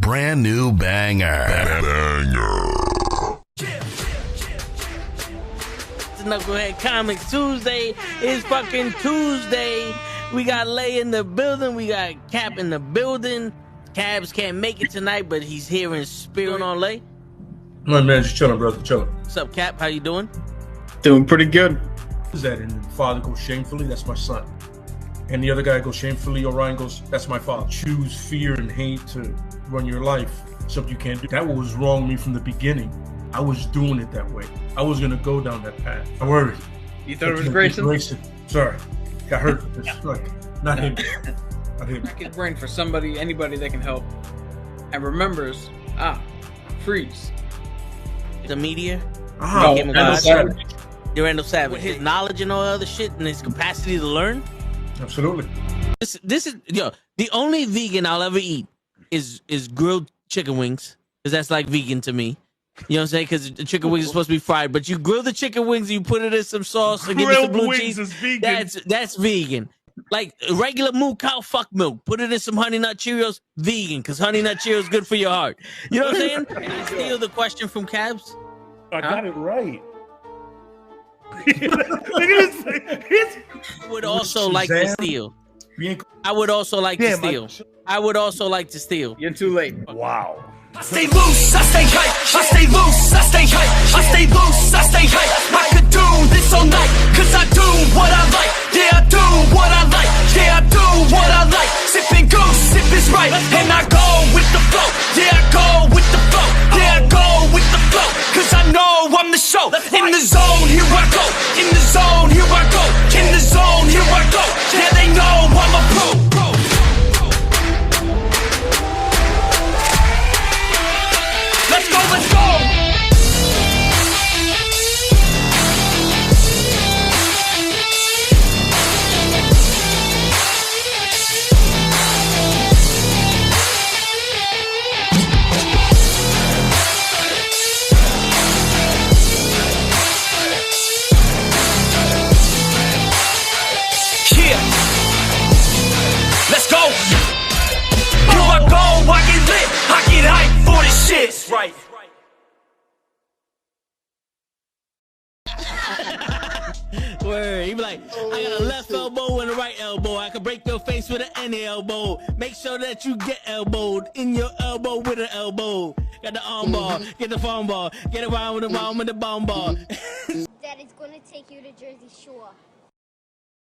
brand new banger. Nukkle HeDD Comics Tuesday is fucking Tuesday. We got Lay in the building. We got Cap in the building. Cabs can't make it tonight, but he's here in spirit. On Lay. My man, just chilling, brother, chilling. What's up, Cap? How you doing? Doing pretty good. Is that and the father goes shamefully? That's my son. And the other guy goes shamefully. Orion goes, that's my father. Choose fear and hate to run your life. Something you can't do. That was wrong with me from the beginning. I was doing it that way. I was gonna go down that path. I worried. You thought it was Grayson? Sorry, got hurt. Not him. Not him. Crack his brain for somebody, anybody that can help, and remembers. Freeze. The media. Randall Savage. Randall Savage. With his knowledge and all other shit and his capacity to learn. Absolutely. This is the only vegan I'll ever eat is grilled chicken wings, because that's like vegan to me. You know what I'm saying? Because the chicken wings are supposed to be fried, but you grill the chicken wings, you put it in some sauce, and give it some blue cheese. Is vegan. That's vegan. Like regular moo cow fuck milk, put it in some Honey Nut Cheerios, vegan, because Honey Nut Cheerios is good for your heart. You know what I'm saying? Can I steal the question from Cabs? I got it right. Look at this. I would also like to steal. I would also like to steal. I would also like to steal. You're too late. Wow. I stay loose, I stay hype, I stay loose, I stay hype, I stay loose, I stay hype. I could do this all night, cause I do what I like. Yeah, I do what I like, yeah, I do what I like. Sipping goose, sip is right, and I go with the flow. Yeah, I go with the flow, yeah, I go with the flow. Cause I know I'm the show. In the zone, here I go. In the zone, here I go. In the zone, here I go. Yeah, they know I'm a pro. Let's go, let's go! Yeah! Let's go! Here I go, I get lit, I get hype for this shit! That's right. Word. He be like, I got a left elbow and a right elbow. I can break your face with an any elbow. Make sure that you get elbowed in your elbow with an elbow. Got the arm ball, get the phone ball, get around with the bomb with the bomb ball. Daddy's gonna take you to Jersey Shore.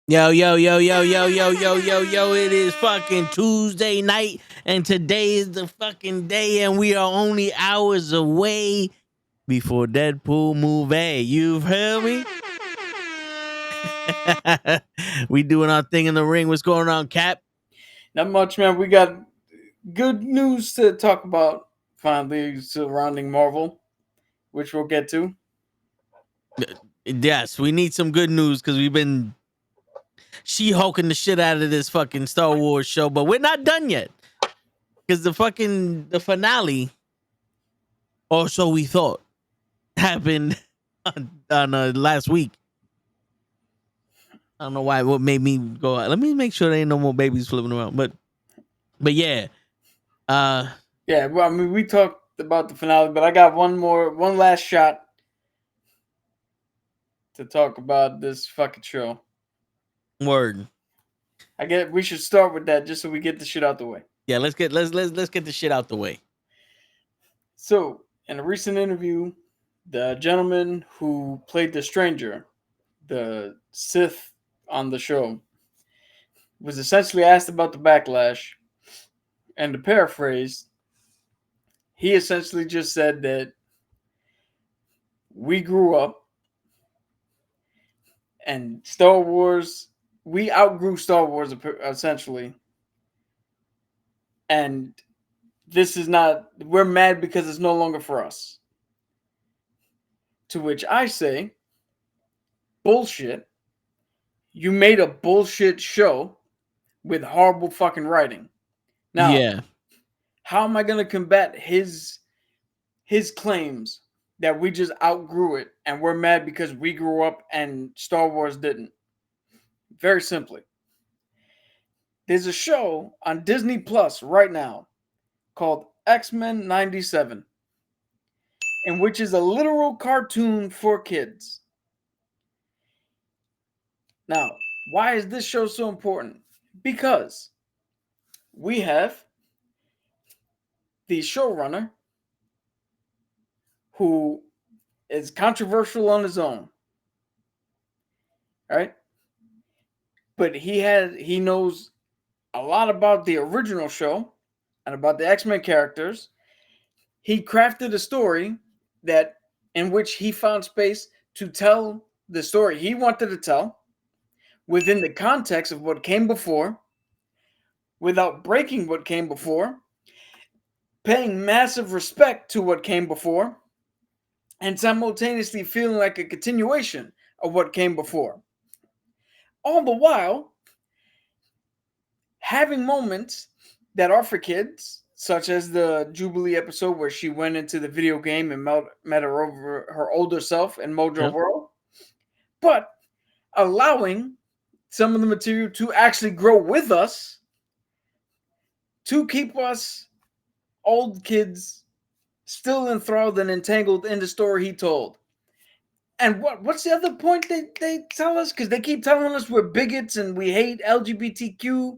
Yo, it is fucking Tuesday night, and today is the fucking day, and we are only hours away before Deadpool movie. You've heard me? We doing our thing in the ring. What's going on, Cap? Not much, man. We got good news to talk about finally surrounding Marvel, which we'll get to. Yes, we need some good news because we've been She-Hulking the shit out of this fucking Star Wars show, but we're not done yet because the finale, or so we thought, happened on last week. I don't know why. What made me go? Let me make sure there ain't no more babies flipping around. But yeah. Yeah. Well, I mean, we talked about the finale, but I got one last shot to talk about this fucking show. Word. I get we should start with that just so we get the shit out the way. Yeah, let's get the shit out the way. So, in a recent interview, the gentleman who played the Stranger, the Sith on the show, was essentially asked about the backlash, and to paraphrase, he essentially just said that we grew up and Star Wars, we outgrew Star Wars essentially, and this is not, we're mad because it's no longer for us. To which I say, bullshit. You made a bullshit show with horrible fucking writing. Now, yeah. How am I going to combat his claims that we just outgrew it and we're mad because we grew up and Star Wars didn't? Very simply. There's a show on Disney Plus right now called X-Men 97, in which is a literal cartoon for kids. Now, why is this show so important? Because we have the showrunner who is controversial on his own. All right? But he knows a lot about the original show and about the X-Men characters. He crafted a story in which he found space to tell the story he wanted to tell within the context of what came before, without breaking what came before, paying massive respect to what came before, and simultaneously feeling like a continuation of what came before. All the while having moments that are for kids, such as the Jubilee episode where she went into the video game and met her older self in Mojo World, but allowing some of the material to actually grow with us, to keep us old kids still enthralled and entangled in the story he told. And what's the other point they tell us? Because they keep telling us we're bigots and we hate LGBTQ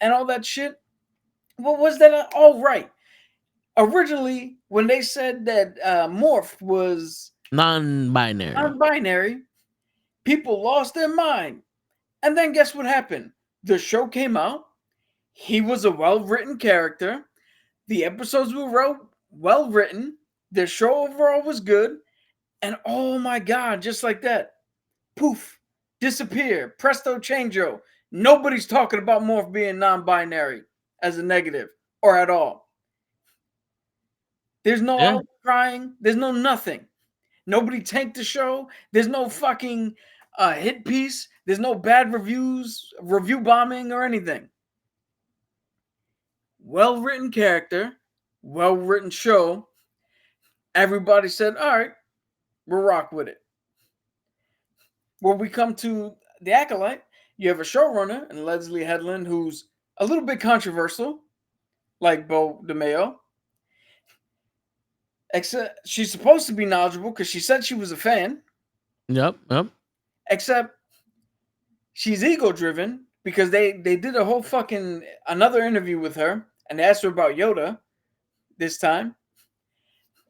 and all that shit. What was that all right? Originally, when they said that Morph was non-binary, people lost their mind. And then guess what happened? The show came out. He was a well-written character. The episodes were well written. The show overall was good. And oh my God, just like that, poof, disappear, presto changeo. Nobody's talking about Morph being non-binary as a negative or at all. There's no crying. There's no nothing. Nobody tanked the show. There's no fucking hit piece. There's no bad reviews, review bombing or anything. Well-written character, well-written show. Everybody said, all right, we'll rock with it. When we come to The Acolyte, you have a showrunner and Leslie Headland who's a little bit controversial, like Bo DeMeo. Except she's supposed to be knowledgeable because she said she was a fan. Yep. Except she's ego-driven because they did a whole fucking another interview with her and they asked her about Yoda this time.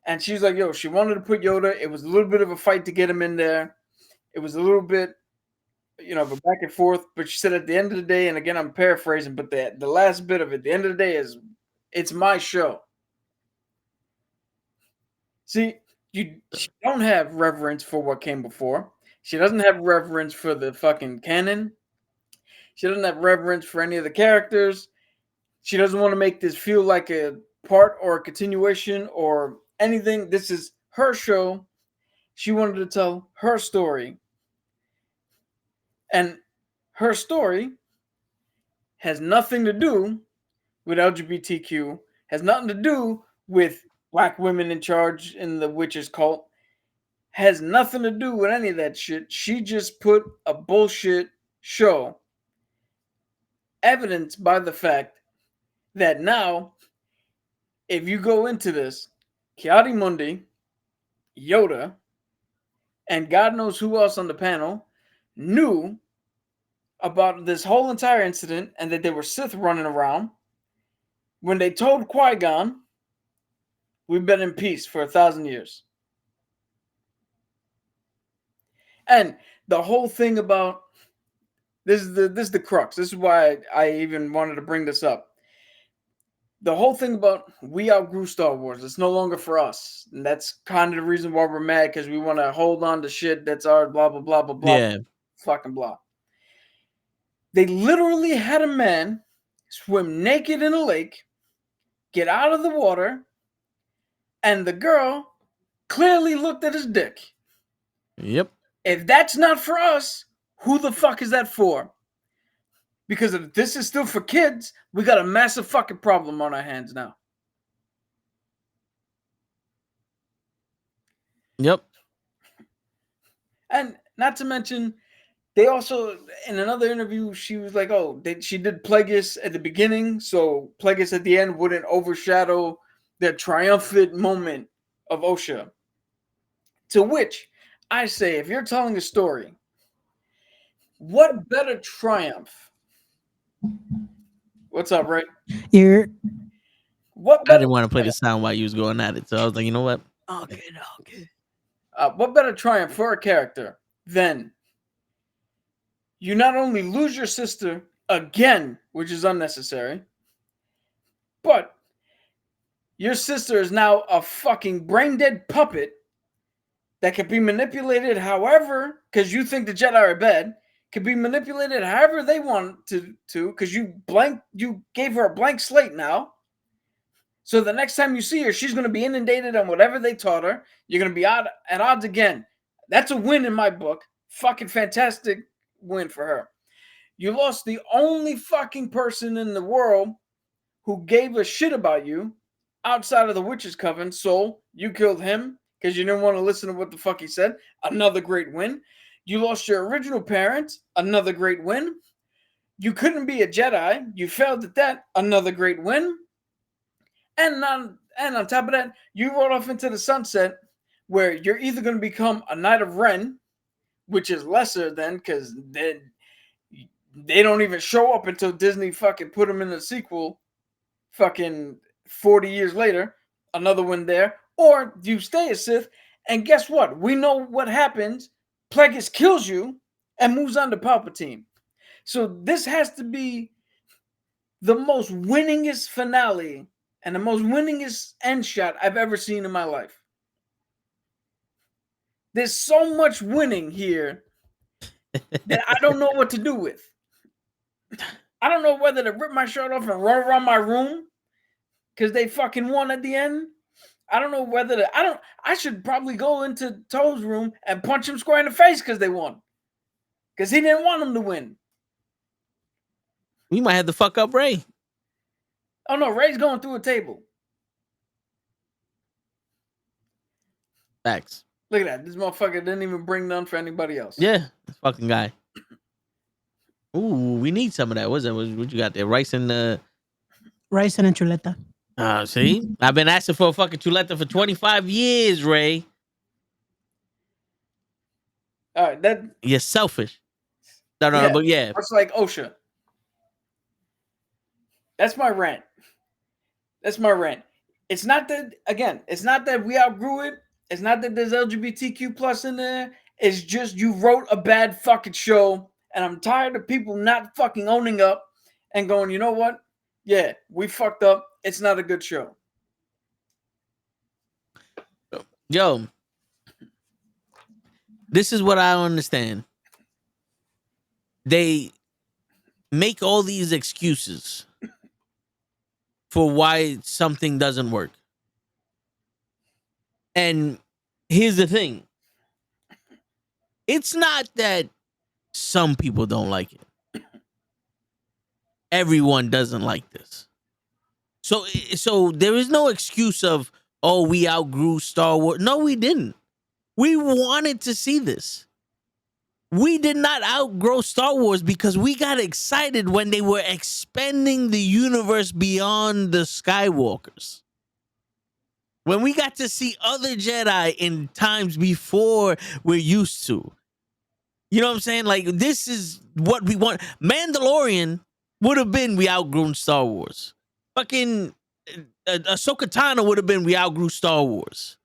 And she's like, yo, she wanted to put Yoda. It was a little bit of a fight to get him in there. It was a little bit, of a back and forth. But she said at the end of the day, and again, I'm paraphrasing, but the last bit of it, the end of the day is, it's my show. See, she don't have reverence for what came before. She doesn't have reverence for the fucking canon. She doesn't have reverence for any of the characters. She doesn't want to make this feel like a part or a continuation or anything. This is her show. She wanted to tell her story. And her story has nothing to do with LGBTQ, has nothing to do with black women in charge in the witches cult, has nothing to do with any of that shit. She just put a bullshit show, evidenced by the fact that now, if you go into this, Ki-Adi-Mundi, Yoda, and God knows who else on the panel knew about this whole entire incident and that there were Sith running around. When they told Qui-Gon, we've been in peace for 1,000 years. And the whole thing about this is the crux. This is why I even wanted to bring this up. The whole thing about we outgrew Star Wars. It's no longer for us. And that's kind of the reason why we're mad, because we want to hold on to shit that's our blah, blah, blah, blah, blah. Yeah. Fucking blah. They literally had a man swim naked in a lake, get out of the water, and the girl clearly looked at his dick. Yep. If that's not for us, who the fuck is that for? Because if this is still for kids, we got a massive fucking problem on our hands now. Yep. And not to mention, They also, in another interview, she was like, "Oh, she did Plagueis at the beginning, so Plagueis at the end wouldn't overshadow the triumphant moment of Osha." To which I say, if you're telling a story, what better triumph? What's up, Ray? You're What I better didn't want to play the sound while you was going at it, so I was like, you know what? Okay. what better triumph for a character than you not only lose your sister again, which is unnecessary, but your sister is now a fucking brain dead puppet that can be manipulated however, because you think the Jedi are bad, can be manipulated however they want to, because you gave her a blank slate now. So the next time you see her, she's going to be inundated on whatever they taught her. You're going to be at odds again. That's a win in my book. Fucking fantastic win for her. You lost the only fucking person in the world who gave a shit about you outside of the Witch's Coven. So you killed him because you didn't want to listen to what the fuck he said. Another great win. You lost your original parents. Another great win. You couldn't be a Jedi. You failed at that. Another great win. And on top of that, you rode off into the sunset where you're either going to become a Knight of Ren, which is lesser than, because they don't even show up until Disney fucking put them in the sequel fucking 40 years later. Another one there. Or you stay a Sith, and guess what? We know what happens. Plagueis kills you and moves on to Palpatine. So this has to be the most winningest finale and the most winningest end shot I've ever seen in my life. There's so much winning here that I don't know what to do with. I don't know whether to rip my shirt off and run around my room because they fucking won at the end. I don't know whether to. I should probably go into Toe's room and punch him square in the face because they won. Because he didn't want them to win. We might have to fuck up Ray. Oh no, Ray's going through a table. Facts. Look at that. This motherfucker didn't even bring none for anybody else. Yeah, this fucking guy. Ooh, we need some of that. What's that? What you got there? Rice and rice and a chuleta. See? I've been asking for a fucking chuleta for 25 years, Ray. All right, that You're selfish. No, but yeah. It's like Osha. That's my rant. It's not that, again, it's not that we outgrew it. It's not that there's LGBTQ plus in there. It's just you wrote a bad fucking show, and I'm tired of people not fucking owning up and going, you know what? Yeah, we fucked up. It's not a good show. Yo, this is what I don't understand. They make all these excuses for why something doesn't work. And here's the thing. It's not that some people don't like it. Everyone doesn't like this. So there is no excuse of, oh, we outgrew Star Wars. No, we didn't. We wanted to see this. We did not outgrow Star Wars because we got excited when they were expanding the universe beyond the Skywalkers. When we got to see other Jedi in times before we're used to. You know what I'm saying? Like, this is what we want. Mandalorian would have been we outgrown Star Wars. Fucking Ahsoka Tano would have been we outgrew Star Wars.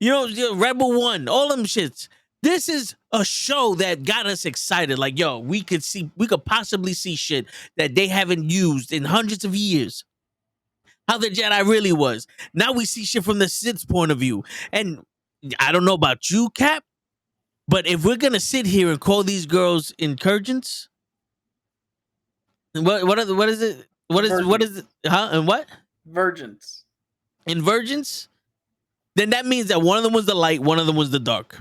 You know, Rebel One, all them shits. This is a show that got us excited. Like, yo, we could possibly see shit that they haven't used in hundreds of years. How the Jedi really was. Now we see shit from the Sith's point of view. And I don't know about you, Cap, but if we're gonna sit here and call these girls incursions, what is it? What is it? Huh? And what? Virgins. Invergence? Then that means that one of them was the light, one of them was the dark.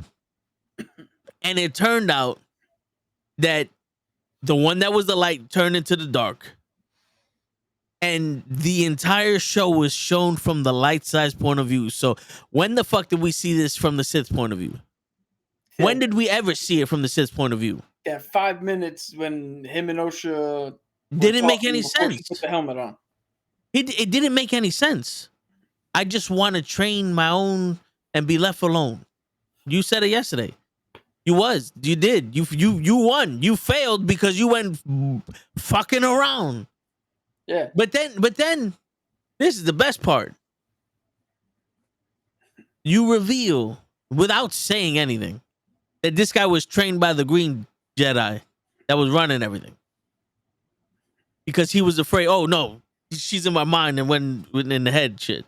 And it turned out that the one that was the light turned into the dark. And the entire show was shown from the light side's point of view. So when the fuck did we see this from the Sith's point of view? When did we ever see it from the Sith's point of view? that 5 minutes when him and OSHA Didn't make talking any before she sense. put the helmet on. It didn't make any sense. I just want to train my own and be left alone. You said it yesterday. You did. You won. You failed because you went fucking around. Yeah. But then, this is the best part. You reveal, without saying anything, that this guy was trained by the Green Jedi that was running everything. Because he was afraid, oh no, she's in my mind and went in the head shit.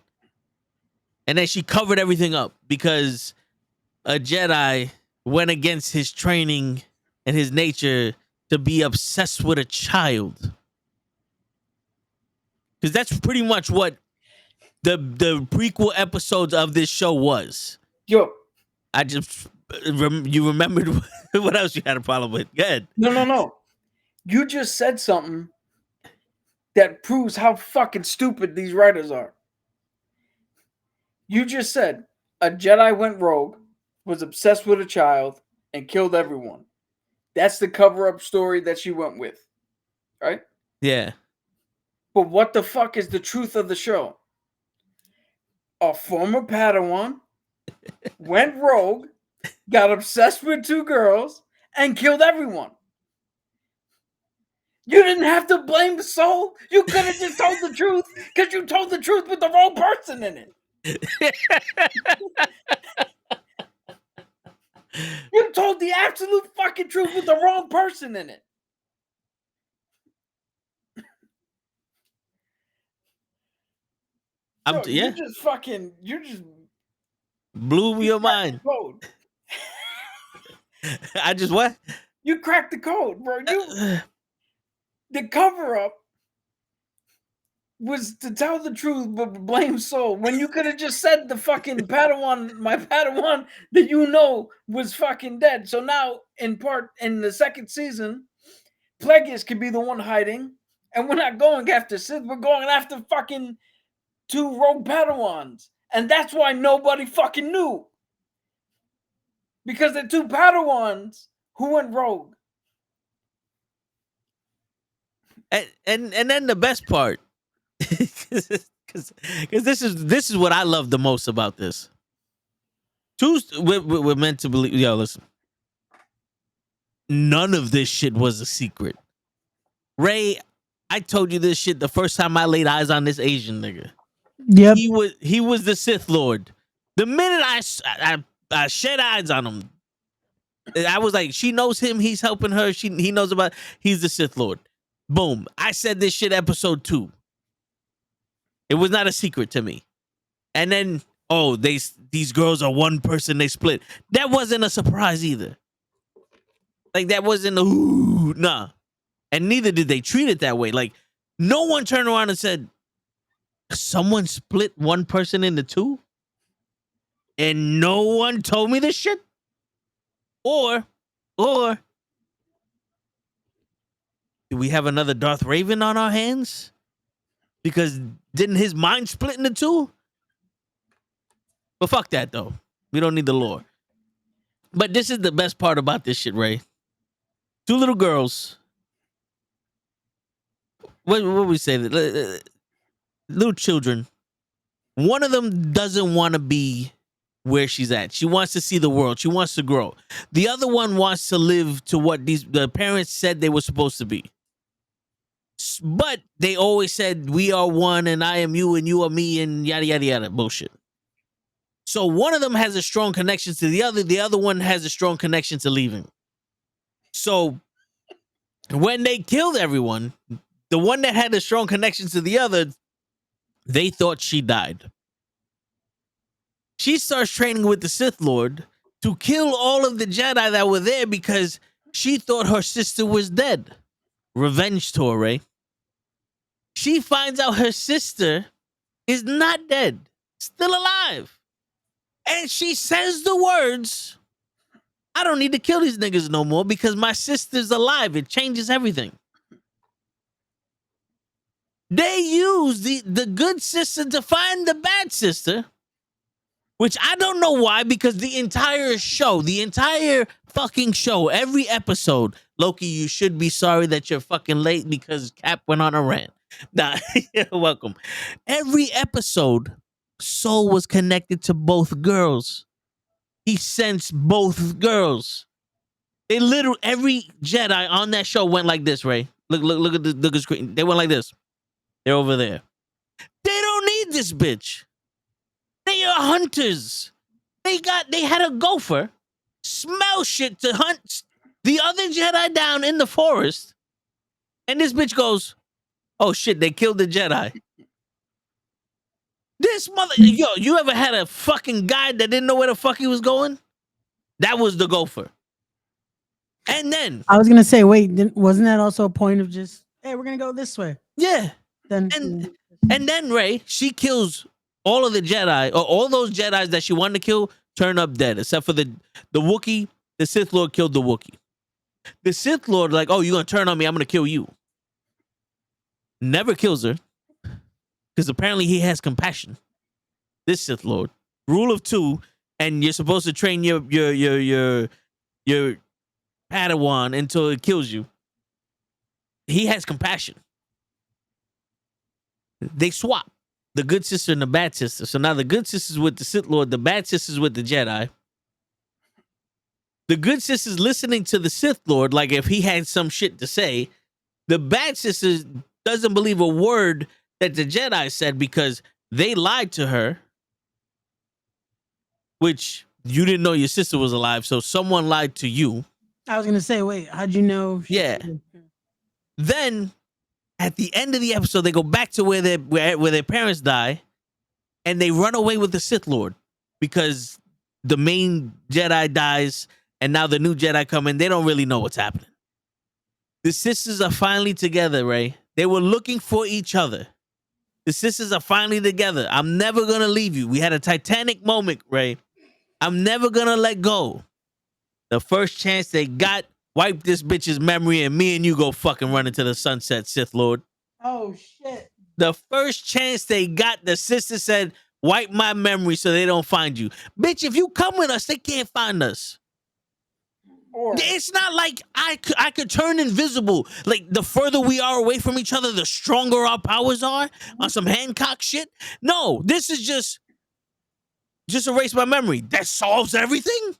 And then she covered everything up because a Jedi went against his training and his nature to be obsessed with a child. Because that's pretty much what the prequel episodes of this show was. Yo. I just, you remembered what else you had a problem with. Go ahead. No. You just said something that proves how fucking stupid these writers are. You just said a Jedi went rogue, was obsessed with a child, and killed everyone. That's the cover-up story that she went with, right? Yeah. But what the fuck is the truth of the show? A former Padawan went rogue, got obsessed with 2 girls, and killed everyone. You didn't have to blame the soul. You could have just told the truth because you told the truth with the wrong person in it. You told the absolute fucking truth with the wrong person in it. Yeah. You just blew your mind. Code. I just what? You cracked the code, bro. The cover up was to tell the truth but blame Soul when you could have just said the fucking Padawan, my Padawan that you know was fucking dead. So now in the second season, Plagueis could be the one hiding, and we're not going after Sith, we're going after fucking 2 rogue Padawans. And that's why nobody fucking knew. Because the 2 Padawans who went rogue. And then the best part, because this is what I love the most about this. We're meant to believe. Yo, listen, none of this shit was a secret. Ray, I told you this shit the first time I laid eyes on this Asian nigga. Yep. He was the Sith Lord. The minute I shed eyes on him, I was like, she knows him. He's helping her. He knows about. He's the Sith Lord. Boom. I said this shit episode 2. It was not a secret to me. And then, oh, these girls are one person, they split. That wasn't a surprise either. Like, that wasn't a, ooh, nah. And neither did they treat it that way. Like, no one turned around and said, someone split one person into 2? And no one told me this shit? Or, do we have another Darth Raven on our hands? Because didn't his mind split into 2? But fuck that, though. We don't need the lore. But this is the best part about this shit, Ray. 2 little girls. What we say? Little children. One of them doesn't want to be where she's at. She wants to see the world. She wants to grow. The other one wants to live to what the parents said they were supposed to be. But they always said, we are one and I am you and you are me and yada, yada, yada. Bullshit. So one of them has a strong connection to the other. The other one has a strong connection to leaving. So when they killed everyone, the one that had a strong connection to the other, they thought she died. She starts training with the Sith Lord to kill all of the Jedi that were there because she thought her sister was dead. Revenge tour, Ray. She finds out her sister is not dead, still alive. And she says the words, I don't need to kill these niggas no more because my sister's alive. It changes everything. They use the good sister to find the bad sister, which I don't know why, because the entire fucking show, every episode Loki, you should be sorry that you're fucking late because Cap went on a rant. Nah, you're welcome. Every episode, Soul was connected to both girls. He sensed both girls. They literally every Jedi on that show went like this, Ray. Look at the screen. They went like this. They're over there. They don't need this bitch. They are hunters. They had a gopher smell shit to hunt the other Jedi down in the forest. And this bitch goes, oh shit, they killed the Jedi. This mother, yo, you ever had a fucking guy that didn't know where the fuck he was going? That was the gopher. And then I was gonna say, wait, wasn't that also a point of just, hey, we're gonna go this way? yeah. Then And then Ray, she kills all of the Jedi, or all those Jedis that she wanted to kill turn up dead, except for the Wookiee. The Sith Lord killed the Wookiee. The Sith Lord, like, oh, you're gonna turn on me, I'm gonna kill you. Never kills her. Because apparently he has compassion. This Sith Lord. Rule of 2, and you're supposed to train your Padawan until it kills you. He has compassion. They swap. The good sister and the bad sister. So now the good sister's with the Sith Lord, the bad sister's with the Jedi. The good sister's listening to the Sith Lord like if he had some shit to say. The bad sister doesn't believe a word that the Jedi said because they lied to her, which you didn't know your sister was alive, so someone lied to you. I was gonna say, wait, how'd you know? Yeah. Then at the end of the episode, they go back to where their parents die, and they run away with the Sith Lord because the main Jedi dies, and now the new Jedi come in. They don't really know what's happening. The sisters are finally together, Ray. They were looking for each other. The sisters are finally together. I'm never going to leave you. We had a Titanic moment, Ray. I'm never going to let go. The first chance they got, wipe this bitch's memory, and me and you go fucking run into the sunset, Sith Lord. Oh, shit. The first chance they got, the sister said, wipe my memory so they don't find you. Bitch, if you come with us, they can't find us. Or It's not like I could turn invisible. Like, the further we are away from each other, the stronger our powers are on some Hancock shit. No, this is just erase my memory. That solves everything?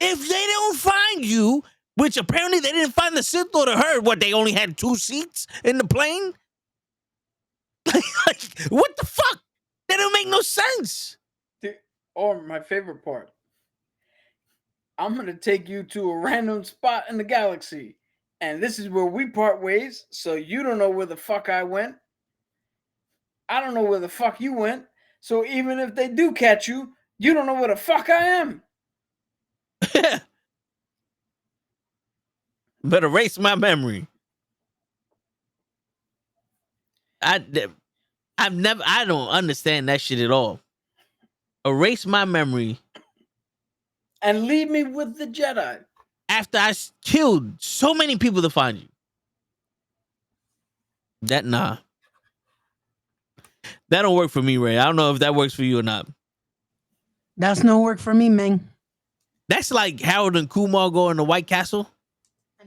If they don't find you, which apparently they didn't find the Sith Lord or her, what, they only had 2 seats in the plane? Like, what the fuck? That don't make no sense. or my favorite part. I'm gonna take you to a random spot in the galaxy, and this is where we part ways. So you don't know where the fuck I went. I don't know where the fuck you went. So even if they do catch you, you don't know where the fuck I am. Better erase my memory. I don't understand that shit at all. Erase my memory And leave me with the Jedi. after I killed so many people to find you. Nah. That don't work for me, Ray. I don't know if that works for you or not. That's no work for me, man. That's like Harold and Kumar going to White Castle,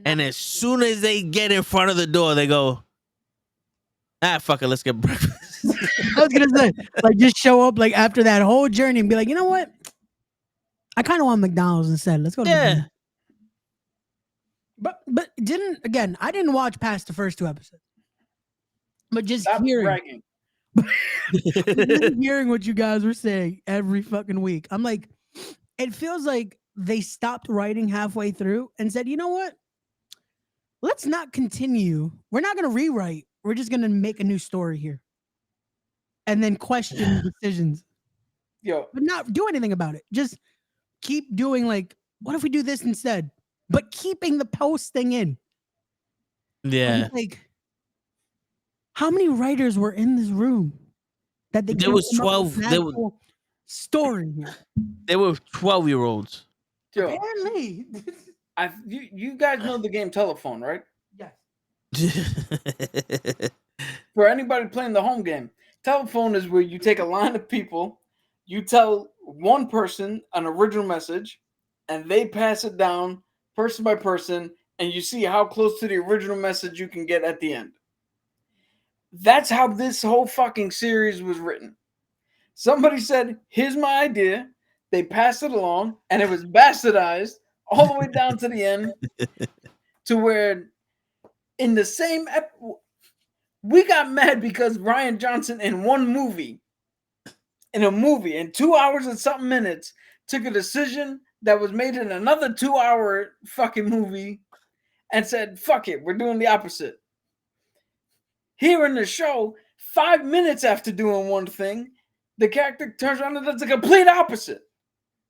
and as soon as they get in front of the door, they go, fuck it, let's get breakfast. I was gonna say, like, just show up like after that whole journey and be like, you know what? I kind of want McDonald's instead. Let's go to McDonald's. But I didn't watch past the first 2 episodes. But just Stop hearing what you guys were saying every fucking week, I'm like, it feels like they stopped writing halfway through and said, you know what? Let's not continue. We're not going to rewrite. We're just going to make a new story here. And then question decisions. Yo, But not do anything about it. Just keep doing like, what if we do this instead? But keeping the post thing in. Yeah. Like, how many writers were in this room that they There was 12. story here? There were 12-year-olds. yo, Apparently. you guys know the game Telephone, right? Yes. For anybody playing the home game, Telephone is where you take a line of people, you tell one person an original message, and they pass it down person by person, and you see how close to the original message you can get at the end. That's how this whole fucking series was written. Somebody said, here's my idea. They passed it along, and it was bastardized all the way down to the end, to where in the same we got mad because Ryan Johnson in in 2 hours and something minutes, took a decision that was made in another 2 hour fucking movie and said, fuck it, we're doing the opposite. Here in the show, 5 minutes after doing one thing, the character turns around and does the complete opposite.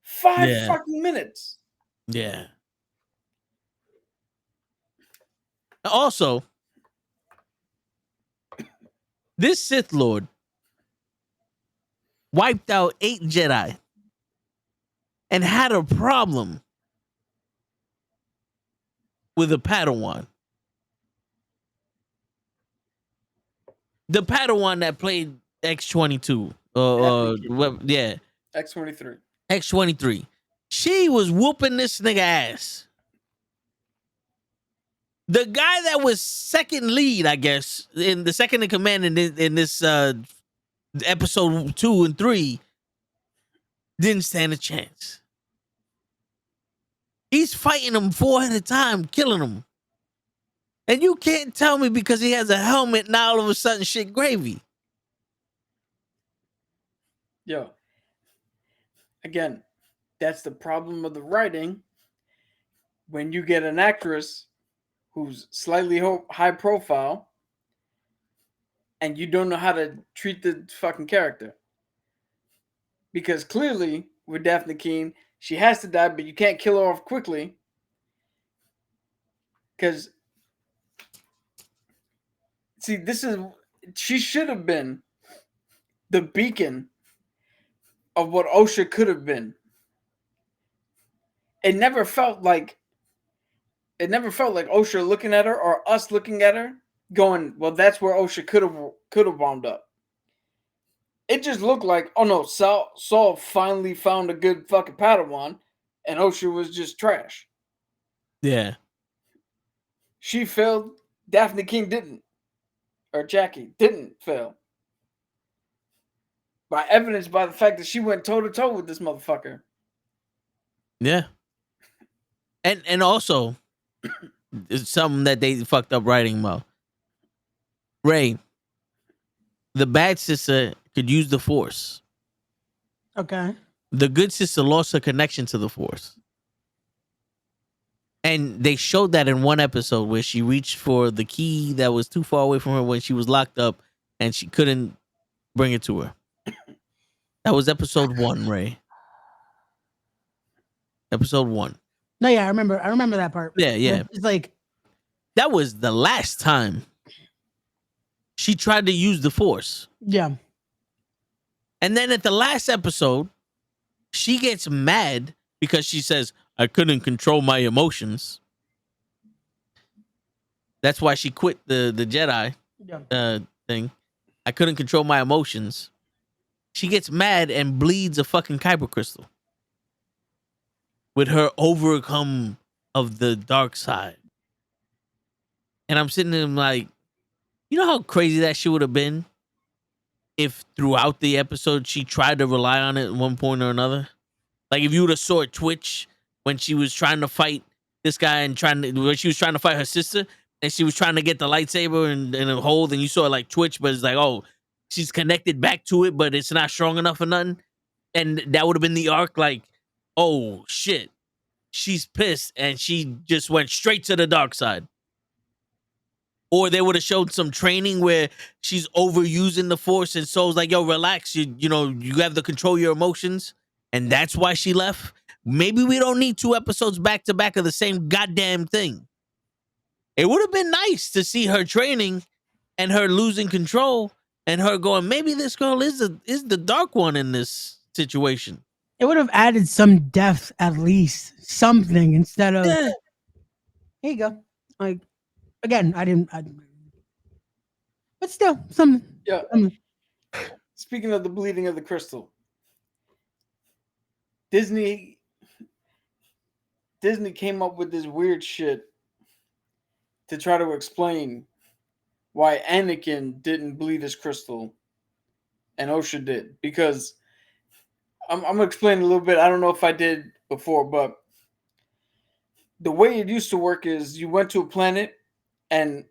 5 fucking minutes. Yeah. Also, this Sith Lord wiped out 8 Jedi and had a problem with a Padawan. The Padawan that played X-22. Yeah. X-23. X-23. She was whooping this nigga ass. The guy that was second lead, I guess, in the second in command in this episode 2 and 3, didn't stand a chance. He's fighting him 4 at a time, killing him. And you can't tell me because he has a helmet, now all of a sudden shit gravy. Yo. Again, that's the problem of the writing. When you get an actress who's slightly high profile and you don't know how to treat the fucking character. Because clearly, with Daphne Keane, she has to die, but you can't kill her off quickly. Because, see, she should have been the beacon of what Osha could have been. It never felt like Osha looking at her or us looking at her going, well, that's where Osha could have wound up. It just looked like, oh no, Saul finally found a good fucking Padawan and Osha was just trash. Yeah. She failed. Daphne King didn't. Or Jackie didn't fail. By evidence by the fact that she went toe to toe with this motherfucker. Yeah. And also, it's something that they fucked up writing about. Ray, the bad sister could use the Force. Okay. The good sister lost her connection to the Force. And they showed that in one episode where she reached for the key that was too far away from her when she was locked up and she couldn't bring it to her. That was episode 1, Ray. Episode 1. No, yeah, I remember that part. Yeah. It's like that was the last time she tried to use the Force. Yeah. And then at the last episode, she gets mad because she says, I couldn't control my emotions. That's why she quit the Jedi thing. I couldn't control my emotions. She gets mad and bleeds a fucking kyber crystal. With her overcome of the dark side. And I'm sitting there like, you know how crazy that shit would have been if throughout the episode she tried to rely on it at one point or another? Like if you would have saw it twitch when she was trying to fight this guy and when she was trying to fight her sister and she was trying to get the lightsaber and a hold and you saw it like twitch, but it's like, oh, she's connected back to it, but it's not strong enough or nothing. And that would have been the arc, like, oh shit, she's pissed and she just went straight to the dark side. Or they would have showed some training where she's overusing the Force and Soul's like, yo, relax, you have to control your emotions, and that's why she left. Maybe we don't need 2 episodes back to back of the same goddamn thing. It would have been nice to see her training and her losing control and her going, maybe this girl is the dark one in this situation. It would have added some depth, at least something, instead of here you go. Like again, I didn't but still some. Yeah. Speaking of the bleeding of the crystal, Disney Disney came up with this weird shit to try to explain why Anakin didn't bleed his crystal and Osha did. Because I'm going to explain a little bit. I don't know if I did before, but the way it used to work is you went to a planet and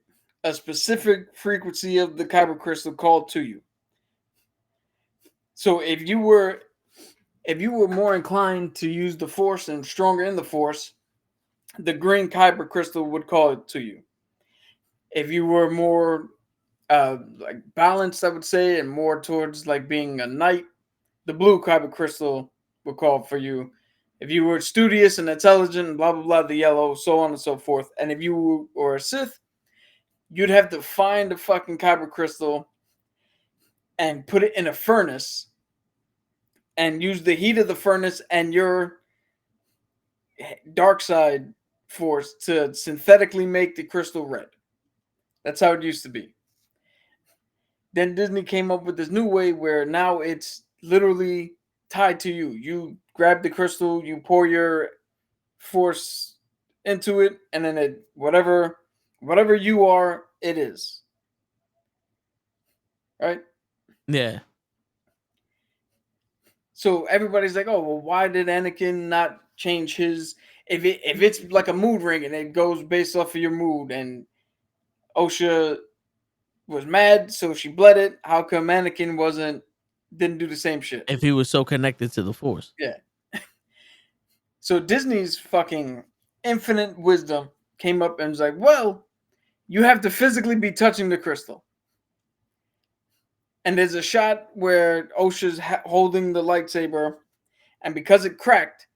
a specific frequency of the kyber crystal called to you. So if you were more inclined to use the force and stronger in the force, the green kyber crystal would call it to you. If you were more like balanced, I would say, and more towards like being a knight, the blue kyber crystal would call for you. If you were studious and intelligent and blah blah blah, the yellow, so on and so forth. And if you were a Sith, you'd have to find a fucking kyber crystal and put it in a furnace and use the heat of the furnace and your dark side force to synthetically make the crystal red. That's how it used to be. Then Disney came up with this new way where now it's literally tied to you. You grab the crystal, you pour your force into it, and then it whatever you are, it is. Right? Yeah. So everybody's like, oh, well, why did Anakin not change his... If it's like a mood ring and it goes based off of your mood, and Osha was mad, so she bled it, how come Anakin didn't do the same shit? If he was so connected to the Force. Yeah. So Disney's fucking infinite wisdom came up and was like, well, you have to physically be touching the crystal. And there's a shot where Osha's holding the lightsaber, and because it cracked,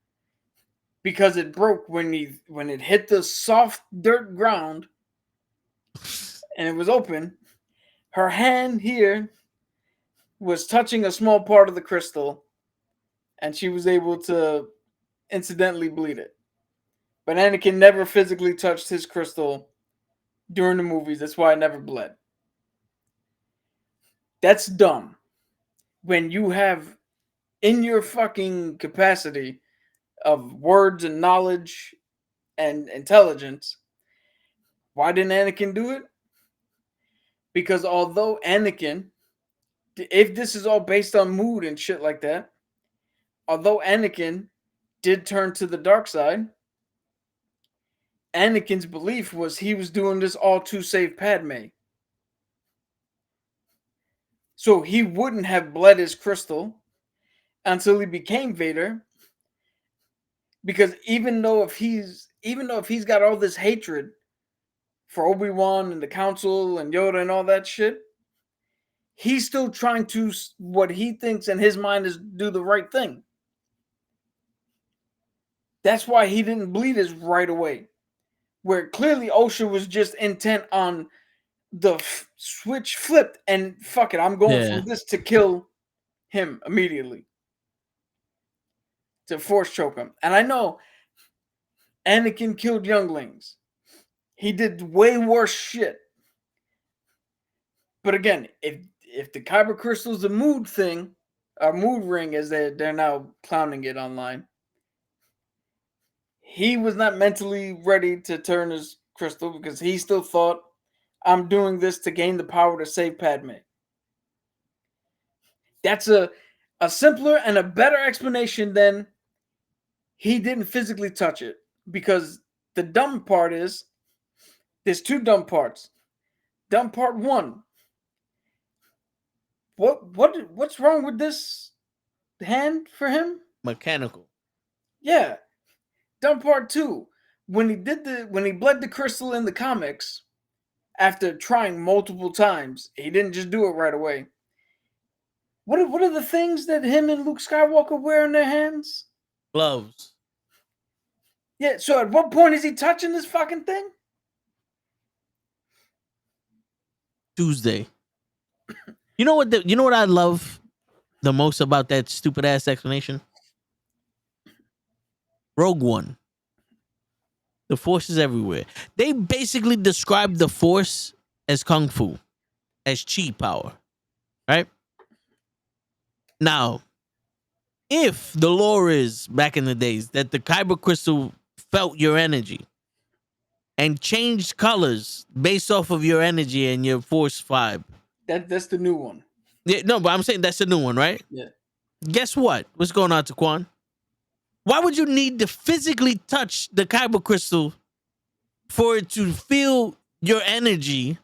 because it broke when it hit the soft dirt ground and it was open, her hand here was touching a small part of the crystal, and she was able to incidentally bleed it. But Anakin never physically touched his crystal during the movies. That's why it never bled. That's dumb. When you have in your fucking capacity of words and knowledge and intelligence, why didn't Anakin do it? Because although Anakin, if this is all based on mood and shit like that, although Anakin did turn to the dark side, Anakin's belief was he was doing this all to save Padme. So he wouldn't have bled his crystal until he became Vader. Because even though if he's got all this hatred for Obi-Wan and the Council and Yoda and all that shit, he's still trying to, what he thinks in his mind is do the right thing. That's why he didn't bleed his right away. Where clearly Osha was just intent on the switch flipped and fuck it, I'm going from this to kill him immediately. To force choke him. And I know Anakin killed younglings. He did way worse shit. But again, if the kyber crystal is a mood thing, a mood ring as they're now clowning it online, he was not mentally ready to turn his crystal because he still thought, I'm doing this to gain the power to save Padme. That's a simpler and a better explanation than he didn't physically touch it. Because the dumb part is, there's two dumb parts. Dumb part one. What's wrong with this hand for him? Mechanical. Yeah. Dumb part two. When he bled the crystal in the comics, after trying multiple times, he didn't just do it right away. What are the things that him and Luke Skywalker wear in their hands? Gloves. Yeah, so at what point is he touching this fucking thing? Tuesday. You know what I love the most about that stupid ass explanation? Rogue One. The Force is everywhere. They basically describe the Force as Kung Fu, as chi power, right? Now, if the lore is back in the days that the kyber crystal felt your energy and changed colors based off of your energy and your force vibe. That's the new one. Yeah, no, but I'm saying that's the new one, right? Yeah. Guess what? What's going on, Taquan? Why would you need to physically touch the kyber crystal for it to feel your energy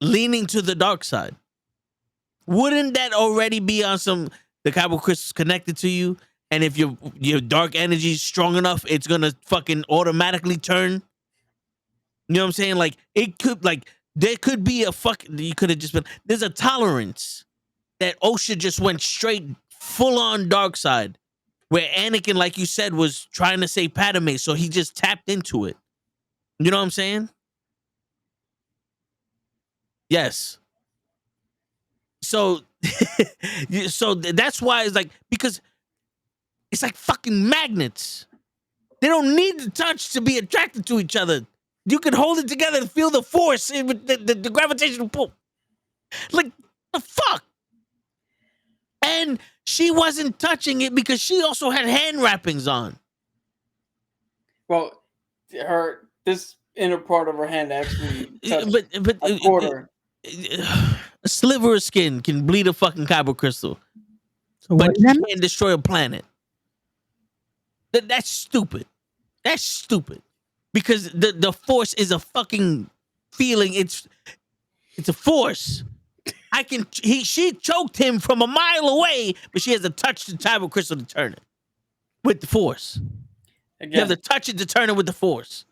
leaning to the dark side? Wouldn't that already be on some the kyber crystal's connected to you? And if your dark energy is strong enough, it's gonna fucking automatically turn. You know what I'm saying? Like it could there could be a you could have just been there's a tolerance that Osha just went straight full on dark side. Where Anakin, like you said, was trying to say Padme, so he just tapped into it. You know what I'm saying? Yes. So, so that's why it's like, because it's like fucking magnets. They don't need to touch to be attracted to each other. You can hold it together and feel the force, the gravitational pull. Like, the fuck? And she wasn't touching it because she also had hand wrappings on. Well, this inner part of her hand actually touched but a quarter. A sliver of skin can bleed a fucking kyber crystal, So but what? you can't destroy a planet. That's stupid. That's stupid. Because the force is a fucking feeling. It's a force. She choked him from a mile away, but she has to touch the kyber crystal to turn it with the force. Again, You have to touch it to turn it with the force.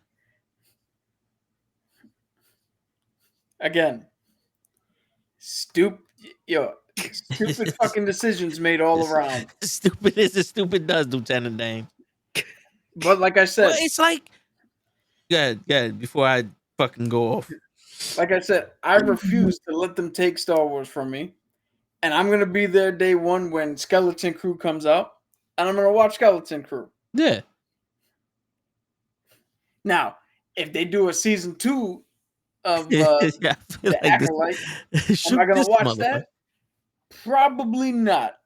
Again, stupid fucking decisions made all around. Stupid is as stupid does, Lieutenant Dane. But like I said, Well, it's like, good. Before I fucking go off, like I said, I refuse to let them take Star Wars from me, and I'm gonna be there day one when Skeleton Crew comes out, and I'm gonna watch Skeleton Crew. yeah. Now, if they do a season 2 of Yeah, I feel the like Acolyte, this, am I gonna this watch motherfucker. that? Probably not.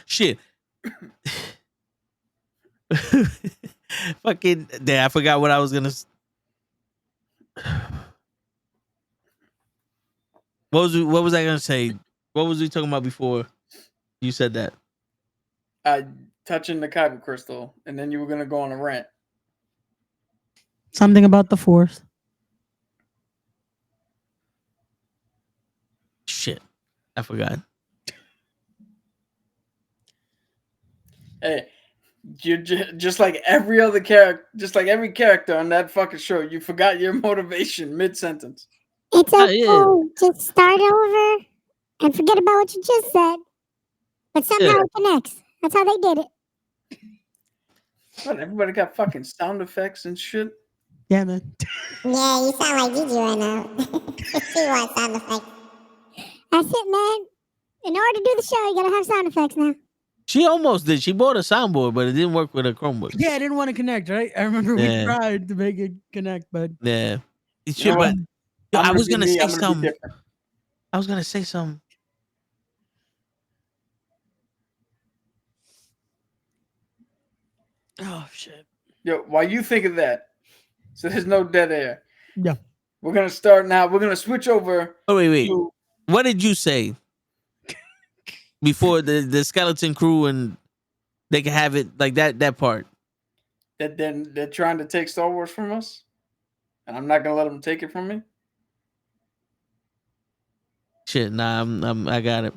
Shit. Fucking, I forgot what I was gonna. What was I gonna say? What was we talking about before you said that? Touching the kyber crystal, and then you were gonna go on a rant. Something about the force. Shit, I forgot. Hey, you just like every other character, just like every character on that fucking show, you forgot your motivation mid sentence. It's Oh, okay. yeah. Just start over and forget about what you just said. But somehow it connects. That's how they did it. What, everybody got fucking sound effects and shit. Yeah, man. Yeah, you sound like Gigi right now. She wants sound effects. That's it, man. In order to do the show, you gotta have sound effects now. She almost did. She bought a soundboard, but it didn't work with her Chromebook. Yeah, I didn't want to connect, right? I remember Yeah. we tried to make it connect, but Yeah. It You should, know but what? I was gonna say I'm gonna be something. different. I was gonna say something. oh shit. Yo, while you think of that, so there's no dead air. Yeah. We're gonna start now. We're gonna switch over. Oh wait. to- What did you say before the skeleton crew and they can have it like that part? that then they're trying to take Star Wars from us, and I'm not gonna let them take it from me. Shit, nah, I got it.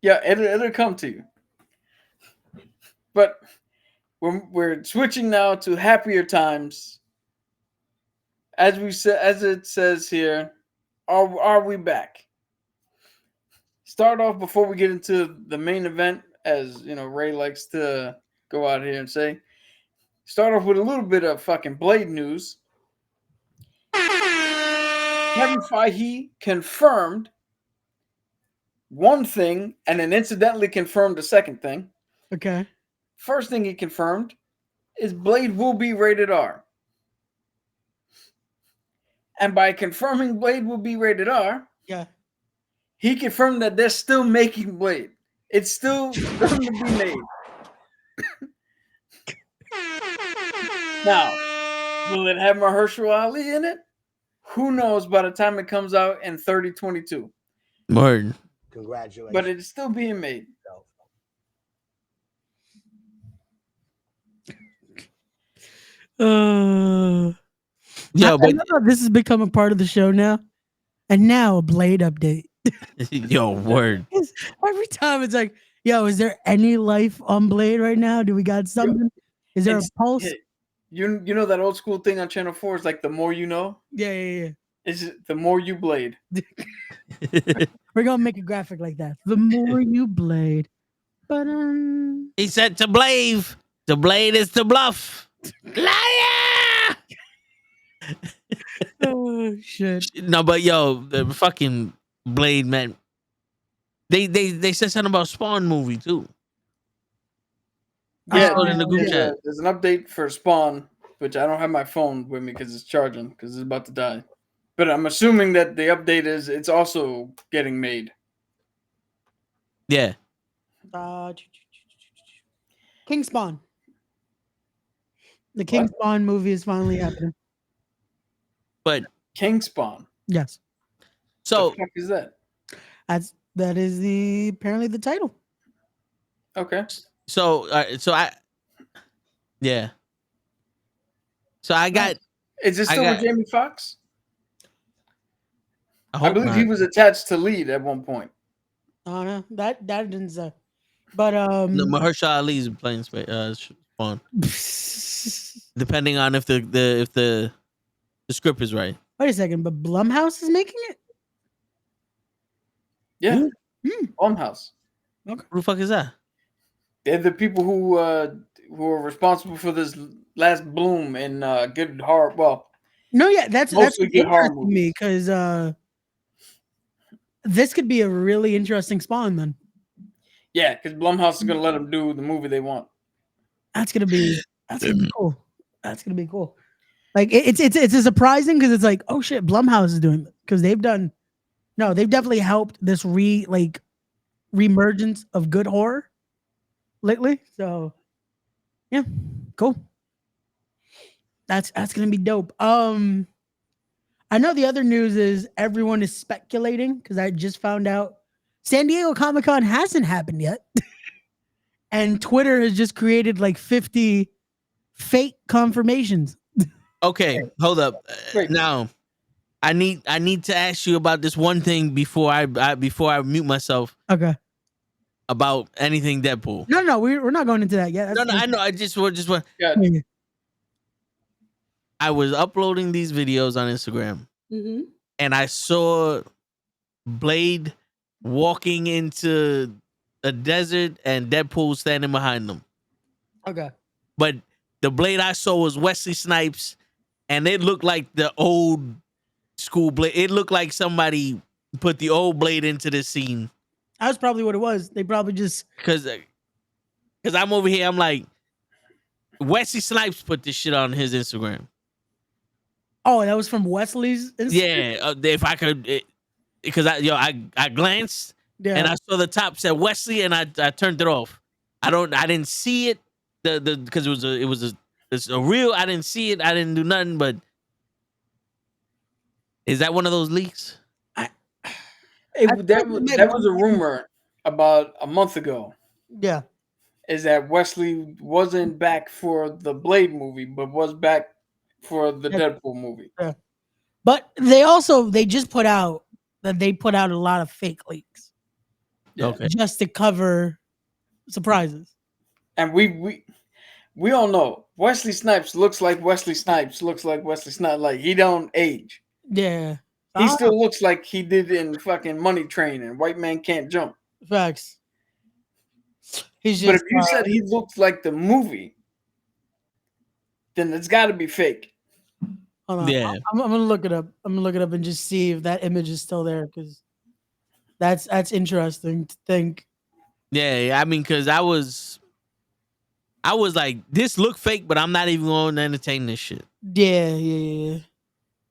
Yeah, it'll come to you. But we're switching now to happier times. As it says here, are we back? Start off before we get into the main event, as you know, Ray likes to go out here and say. Start off with a little bit of fucking Blade news. Kevin Feige confirmed one thing and then incidentally confirmed the second thing. Okay. First thing he confirmed is Blade will be rated R. And by confirming Blade will be rated R, Yeah. he confirmed that they're still making Blade. It's still going to be made. Now, will it have Mahershala Ali in it? Who knows by the time it comes out in 3022. Word. Congratulations. But it's still being made. Yo, I but love how this has become a part of the show now. And now a Blade update. yo, word. Every time it's like, yo, is there any life on Blade right now? Do we got something? Is there a pulse? You know that old school thing on Channel 4 is like the more you know? Yeah. Is the more you Blade. We're gonna make a graphic like that. The more you Blade. But He said to Blave. The blade is to bluff. Liar! oh shit. No, but yo, the fucking Blade, man. They said something about Spawn movie too. I saw it in the group chat. There's an update for Spawn, which I don't have my phone with me because it's charging because it's about to die. But I'm assuming that the update is it's also getting made. Yeah. King Spawn. The King Spawn movie is finally happening. But King Spawn. Yes. So what the fuck is that? That is apparently the title. Okay. So I got. Is it still with Jamie Foxx? I believe not. he was attached to lead at one point. Oh no, that didn't say. But No, Mahershala Ali is playing Spawn. Depending on if the script is right. Wait a second, but Blumhouse is making it? Yeah. Blumhouse. Okay. Who the fuck is that? They're the people who are responsible for this last bloom in good horror. Well, no, yeah, that's mostly good horror interesting to me because this could be a really interesting Spawn then. Yeah, because Blumhouse is gonna let them do the movie they want. That's gonna be cool. That's gonna be cool. Like it's surprising because it's like, oh shit, Blumhouse is doing it because they've definitely helped this reemergence of good horror lately. So yeah, cool. That's gonna be dope. I know the other news is everyone is speculating because I just found out San Diego Comic-Con hasn't happened yet. And Twitter has just created like 50 fake confirmations. Okay, hold up. Now, I need to ask you about this one thing before I mute myself. Okay. About anything Deadpool. No, we're not going into that yet. No, I know. I just want. Yeah. I was uploading these videos on Instagram, and I saw Blade walking into a desert and Deadpool standing behind them. Okay. But the Blade I saw was Wesley Snipes, and it looked like the old school Blade. It looked like somebody put the old Blade into this scene. That's probably what it was. They probably just because I'm over here. I'm like, Wesley Snipes put this shit on his Instagram. Oh, that was from Wesley's Instagram? Yeah, if I could, because I glanced and I saw the top said Wesley, and I turned it off. I didn't see it because it's a real. I didn't see it. I didn't do nothing. But is that one of those leaks? That was a rumor about a month ago. Yeah. Is that Wesley wasn't back for the Blade movie, but was back for the Deadpool movie. Yeah. But they just put out that they put out a lot of fake leaks. Yeah. Okay. Just to cover surprises. And we all know Wesley Snipes looks like Wesley Snipes looks like Wesley Snipes. Like he don't age. Yeah. He still looks like he did in fucking Money Train and White Man Can't Jump. Facts. He's just, but if you said he looks like the movie, then it's got to be fake. Hold on. Yeah. I'm gonna look it up. I'm gonna look it up and just see if that image is still there because that's interesting to think. Yeah, I mean, because I was like, this look fake, but I'm not even going to entertain this shit. Yeah.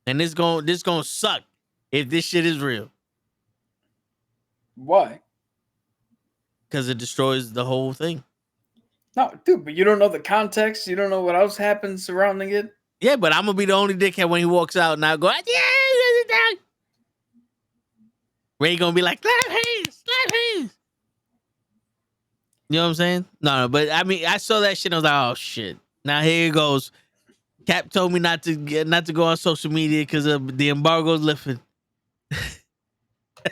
And this gonna suck if this shit is real. Why? because it destroys the whole thing. No, dude, but you don't know the context. You don't know what else happens surrounding it. Yeah, but I'm gonna be the only dickhead when he walks out, and I go, yeah. Ray gonna be like, slap hands. You know what I'm saying? No, but I mean, I saw that shit. And I was like, oh shit. Now here it goes. Cap told me not to go on social media because of the embargo's lifted. I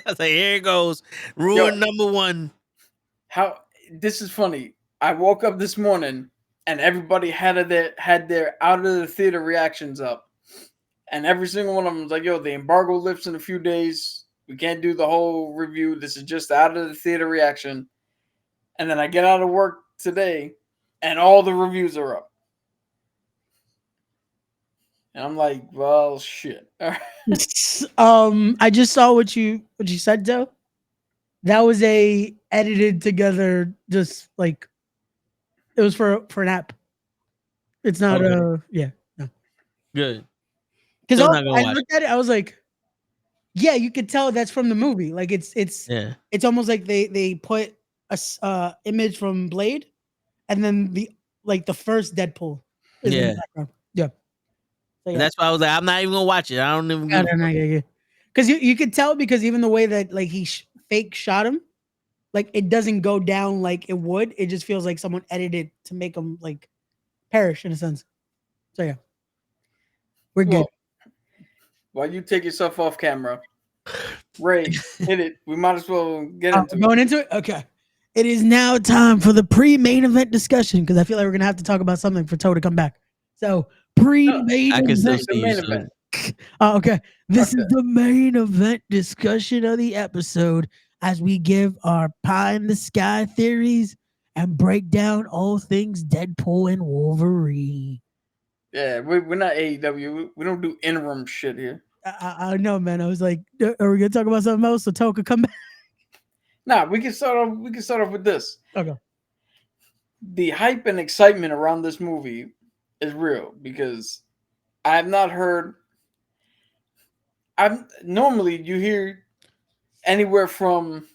was like, here it goes. Rule number one. How this is funny. I woke up this morning and everybody had their out of the theater reactions up. And every single one of them was like, yo, the embargo lifts in a few days. We can't do the whole review. This is just out of the theater reaction. And then I get out of work today and all the reviews are up. And I'm like, well, shit. I just saw what you said, Joe. That was a edited together, just like it was for an app. It's not Okay. no. Good. Because Still I not gonna watch looked at it, I was like, yeah, you could tell that's from the movie. Like it's almost like they put a image from Blade, and then the first Deadpool is in the background. Yeah. So, yeah. That's why I was like, I'm not even gonna watch it. I don't even. Because you could tell, because even the way that like he fake shot him, like it doesn't go down like it would. It just feels like someone edited to make him like perish in a sense. So yeah, we're good. While you take yourself off camera, Ray, hit it. We might as well get into it. Okay. It is now time for the pre-main event discussion, because I feel like we're gonna have to talk about something for Toe to come back. So pre-main event. Okay. This is the main event discussion of the episode, as we give our pie in the sky theories and break down all things Deadpool and Wolverine. Yeah, we're not AEW. We don't do interim shit here. I know, man. I was like, are we gonna talk about something else so Toe could come back? Nah, we can start off with this. Okay. The hype and excitement around this movie is real, because I have not heard. Normally you hear anywhere from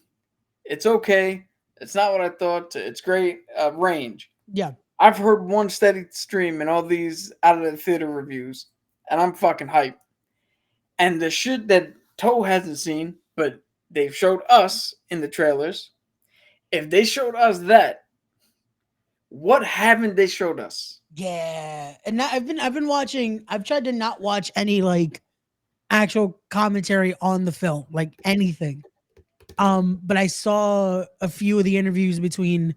"it's okay," "it's not what I thought," to "it's great," range. Yeah. I've heard one steady stream in all these out of the theater reviews, and I'm fucking hyped. And the shit that Toe hasn't seen, but they've showed us in the trailers. If they showed us that, what haven't they showed us? Yeah, and I've been watching. I've tried to not watch any like actual commentary on the film, like anything. But I saw a few of the interviews between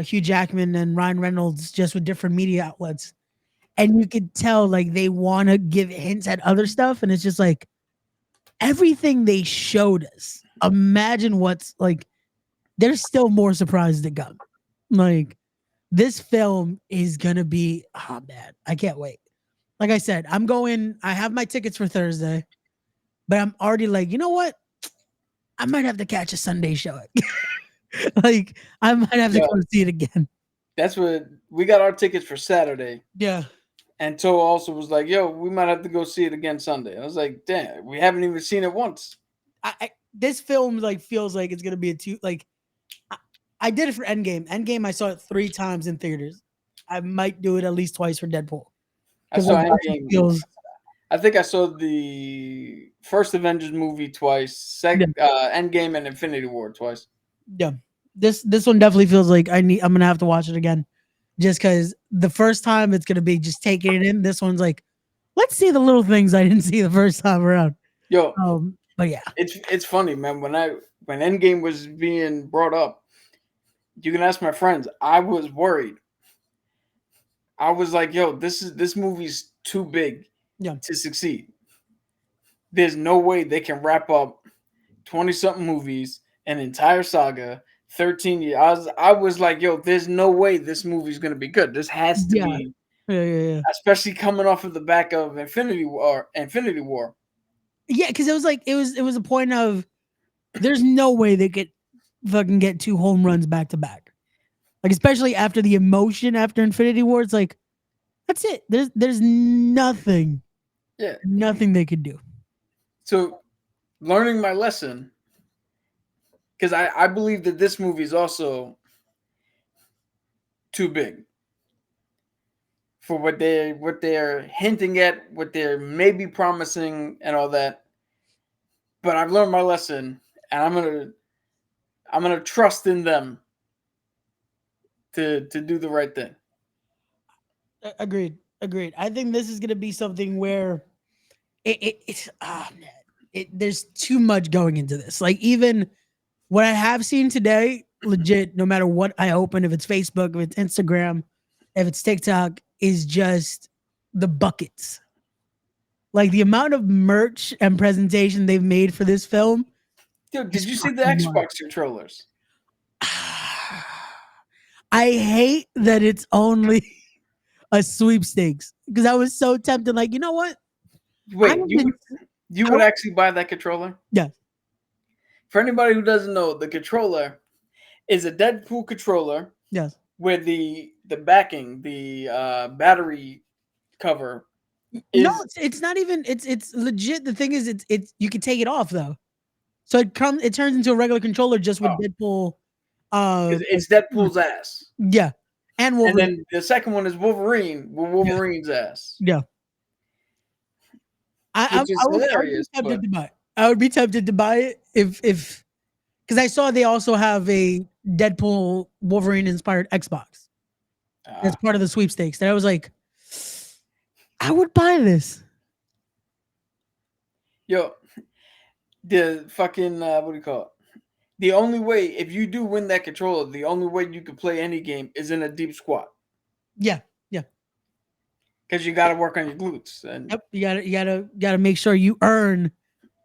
Hugh Jackman and Ryan Reynolds, just with different media outlets, and you could tell like they want to give hints at other stuff, and it's just like everything they showed us. Imagine what's like. There's still more surprises to come. Like, this film is gonna be man, I can't wait. Like I said, I have my tickets for Thursday, but I'm already like, you know what? I might have to catch a Sunday showing. Like, I might have to go see it again. That's what we got our tickets for Saturday. Yeah. And Toe also was like, yo, we might have to go see it again Sunday. I was like, damn, we haven't even seen it once. This film like feels like it's gonna be a two. Like, I did it for Endgame. Endgame, I saw it 3 times in theaters. I might do it at least twice for Deadpool. I saw Endgame. I think I saw the first Avengers movie twice, Endgame and Infinity War twice. Yeah, this one definitely feels like I'm gonna have to watch it again, just because the first time it's gonna be just taking it in. This one's like, let's see the little things I didn't see the first time around. Yo, but yeah, it's funny, man. When Endgame was being brought up, you can ask my friends. I was worried. I was like, yo, this movie's too big to succeed. There's no way they can wrap up 20-something movies, an entire saga, 13 years. I was like, yo, there's no way this movie's gonna be good. This has to be, yeah. Especially coming off of the back of Infinity War. Yeah, because it was like it was a point of there's no way they could fucking get 2 home runs back to back. Like, especially after the emotion after Infinity War, it's like, that's it. There's nothing. Yeah. Nothing they could do. So, learning my lesson, because I believe that this movie is also too big for what they're hinting at, what they're maybe promising, and all that. But I've learned my lesson, and I'm gonna trust in them to do the right thing. Agreed. I think this is gonna be something where it's man, there's too much going into this. Like even what I have seen today, legit, no matter what I open, if it's Facebook, if it's Instagram, if it's TikTok, is just the buckets. Like the amount of merch and presentation they've made for this film. Dude, did you see the Xbox controllers? I hate that it's only a sweepstakes because I was so tempted. Like, you know what? Wait, you would actually buy that controller? Yeah. For anybody who doesn't know, the controller is a Deadpool controller. Yes. With the backing, the battery cover. No, it's not even. It's legit. The thing is, it's you can take it off though, so it turns into a regular controller just with Deadpool. It's Deadpool's ass. Yeah, and Wolverine. And then the second one is Wolverine with Wolverine's ass. Yeah. I would be tempted to buy it if because I saw they also have a Deadpool Wolverine inspired Xbox. That's part of the sweepstakes. That I was like, I would buy this. Yo, the fucking what do you call it? The only way, if you do win that controller, the only way you can play any game is in a deep squat. Yeah. Because you got to work on your glutes. And yep, you gotta make sure you earn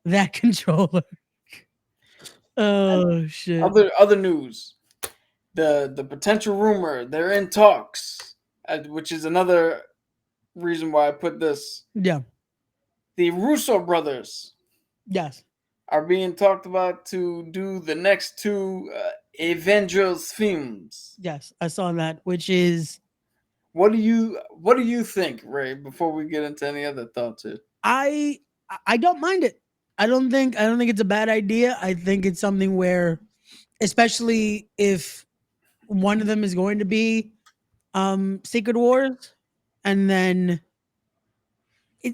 that controller. Oh shit! Other news, the potential rumor they're in talks, which is another reason why I put this. Yeah, the Russo brothers. Yes, are being talked about to do the next two Avengers films. Yes, I saw that. Which is. What do you think, Ray? Before we get into any other thoughts here, I don't mind it. I don't think it's a bad idea. I think it's something where, especially if one of them is going to be Secret Wars, and then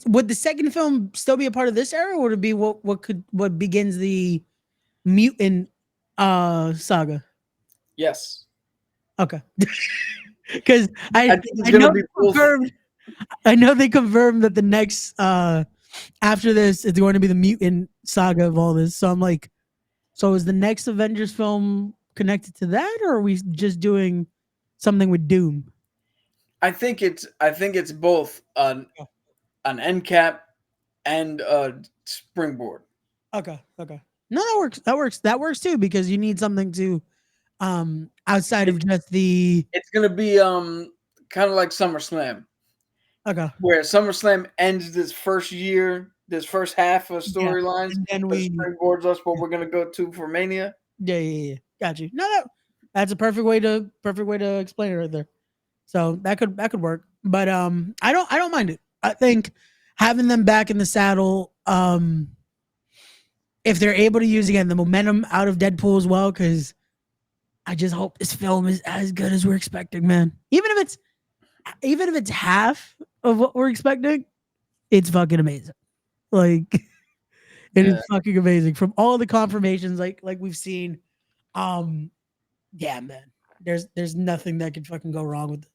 would the second film still be a part of this era, or would it be what begins the mutant saga? Yes. Okay. Because I know they confirmed that the next after this it's going to be the mutant saga of all this. So I'm like, so is the next Avengers film connected to that, or are we just doing something with Doom? I think it's both an end cap and a springboard. Okay. No, that works too, because you need something to outside of just the. It's gonna be kind of like SummerSlam. Okay. Where SummerSlam ends this first half of storylines, and then we springboards us what we're gonna go to for Mania. Yeah. Got you. No, that's a perfect way to explain it right there. So that could work. But I don't mind it. I think having them back in the saddle, if they're able to use again the momentum out of Deadpool as well, because I just hope this film is as good as we're expecting, man. Even if it's half of what we're expecting, it's fucking amazing. Like it is fucking amazing from all the confirmations like we've seen. Yeah, man. There's nothing that could fucking go wrong with this.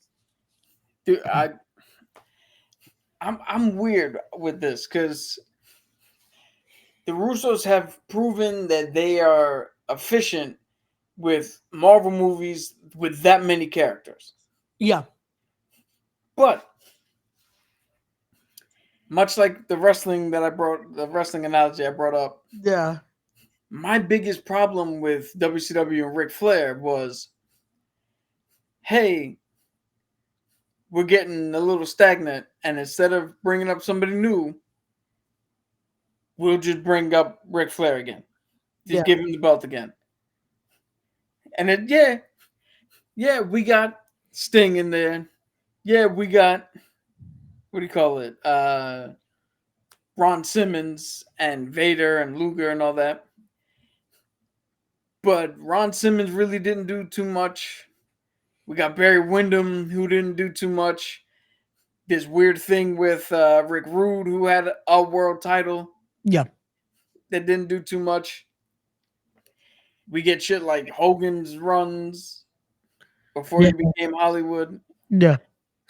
Dude, I'm weird with this because the Russos have proven that they are efficient with Marvel movies with that many characters. Yeah. But much like the wrestling analogy I brought up. Yeah. My biggest problem with WCW and Ric Flair was, hey, we're getting a little stagnant, and instead of bringing up somebody new, we'll just bring up Ric Flair again. Just give him the belt again. And then, we got Sting in there. Yeah, we got, what do you call it? Ron Simmons and Vader and Luger and all that. but Ron Simmons really didn't do too much. We got Barry Windham, who didn't do too much. This weird thing with Rick Rude, who had a world title. Yeah. That didn't do too much. We get shit like Hogan's runs before he became Hollywood. Yeah.